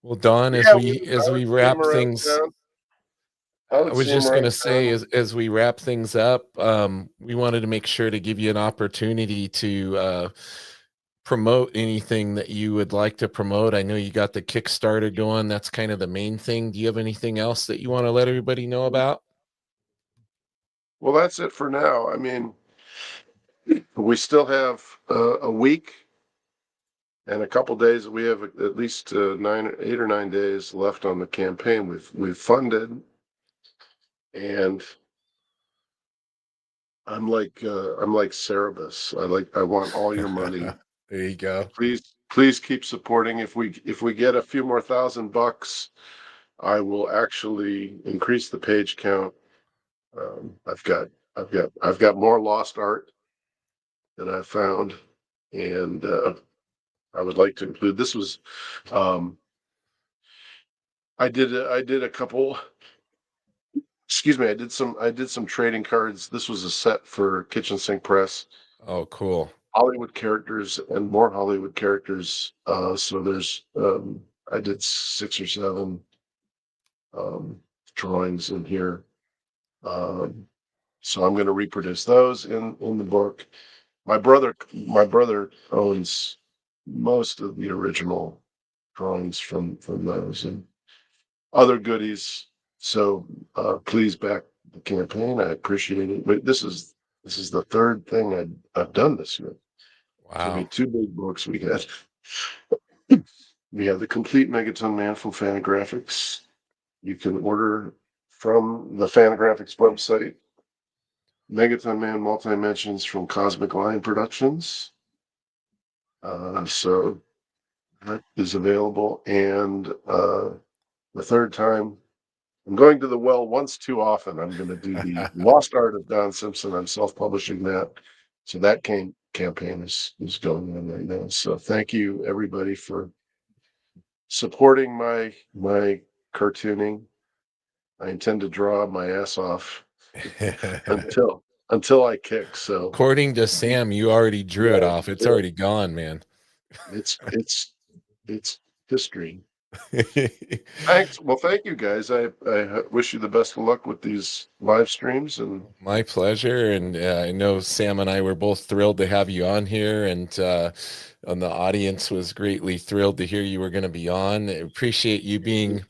Well, Don, yeah, I as would we see him wrap around things, town. I I would was see him just gonna around say, town. as we wrap things up, we wanted to make sure to give you an opportunity to promote anything that you would like to promote. I know you got the Kickstarter going. That's kind of the main thing. Do you have anything else that you want to let everybody know about? Well, that's it for now. I mean, we still have a week and a couple days. We have at least 8 or 9 days left on the campaign. We've funded, and I'm like Cerebus. I want all your money. There you go. Please keep supporting. If we get a few more $1,000, I will actually increase the page count. I've got more lost art that I found, and I would like to include. This was, um, I did a couple. Excuse me. I did some trading cards. This was a set for Kitchen Sink Press. Oh, cool. Hollywood characters and more Hollywood characters. So I did 6 or 7 um, drawings in here. Um, so I'm going to reproduce those in the book. My brother owns most of the original drawings from those and other goodies. So please back the campaign. I appreciate it. But this is the third thing I've done this year. So we Wow. had 2 big books. We have the complete Megaton Man from Fantagraphics. You can order from the Fantagraphics website. Megaton Man Multi-Dimensions from Cosmic Line Productions. So that is available. And the third time, I'm going to the well once too often. I'm going to do the Lost Art of Don Simpson. I'm self-publishing that. So that campaign is going on right now. So thank you everybody for supporting my cartooning. I intend to draw my ass off until I kick. So According to Sam, you already drew it yeah, off. It's already gone, man. it's it's it's history. Thanks. Well, thank you guys. I wish you the best of luck with these live streams, and My pleasure. And I know Sam and I were both thrilled to have you on here, and the audience was greatly thrilled to hear you were going to be on. I appreciate you being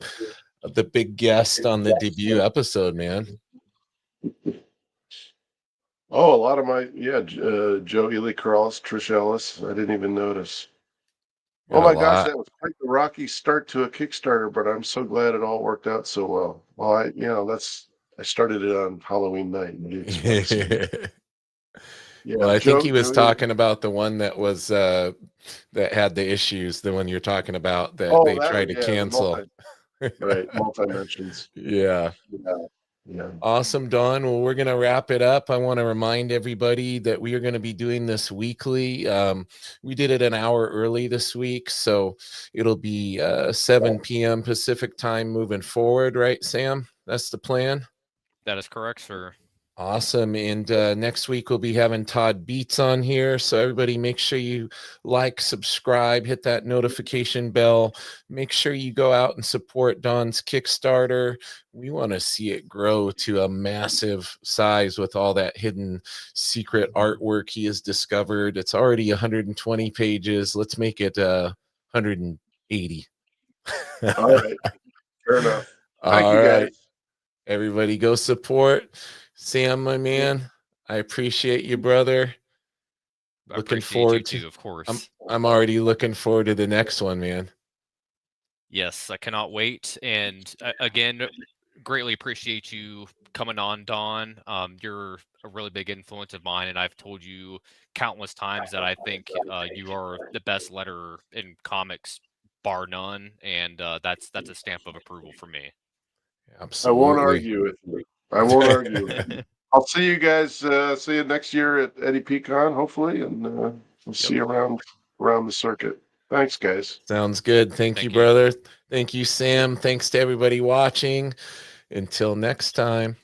the big guest on the debut episode, man. oh, a lot of my Joe Ely Carls, Trish Ellis. I didn't even notice. Oh Got a my gosh, lot. that was quite the rocky start to a Kickstarter, but I'm so glad it all worked out so well. Well, that's I started it on Halloween night in Dukes Place. Yeah, Well, I think he was Joey. talking about the one that was that had the issues, the one you're talking about that Oh, they that tried one, to yeah, the cancel. multi-mentions. Yeah. Yeah, yeah. Awesome, Don. Well, we're going to wrap it up. I want to remind everybody that we are going to be doing this weekly. We did it an hour early this week, so it'll be 7 p.m. Pacific time moving forward, right, Sam? That's the plan. That is correct, sir. Awesome. And next week we'll be having Todd Beats on here. So everybody make sure you like, subscribe, hit that notification bell. Make sure you go out and support Don's Kickstarter. We want to see it grow to a massive size with all that hidden secret artwork he has discovered. It's already 120 pages. Let's make it 180. All right. Fair enough. Thank All you, right. guys. Everybody go support Sam, my man. I appreciate you, brother. I Looking appreciate you forward to too, of course. I'm already looking forward to the next one, man. Yes, I cannot wait. And again, greatly appreciate you coming on, Don. You're a really big influence of mine, and I've told you countless times that I think you are the best letterer in comics, bar none. And that's a stamp of approval for me. I won't Absolutely. argue with you. I won't argue with you. I'll see you guys. See you next year at Eddie Pecan, hopefully, and we'll see you around the circuit. Thanks, guys. Sounds good. Thank you, brother. Thank you, Sam. Thanks to everybody watching. Until next time.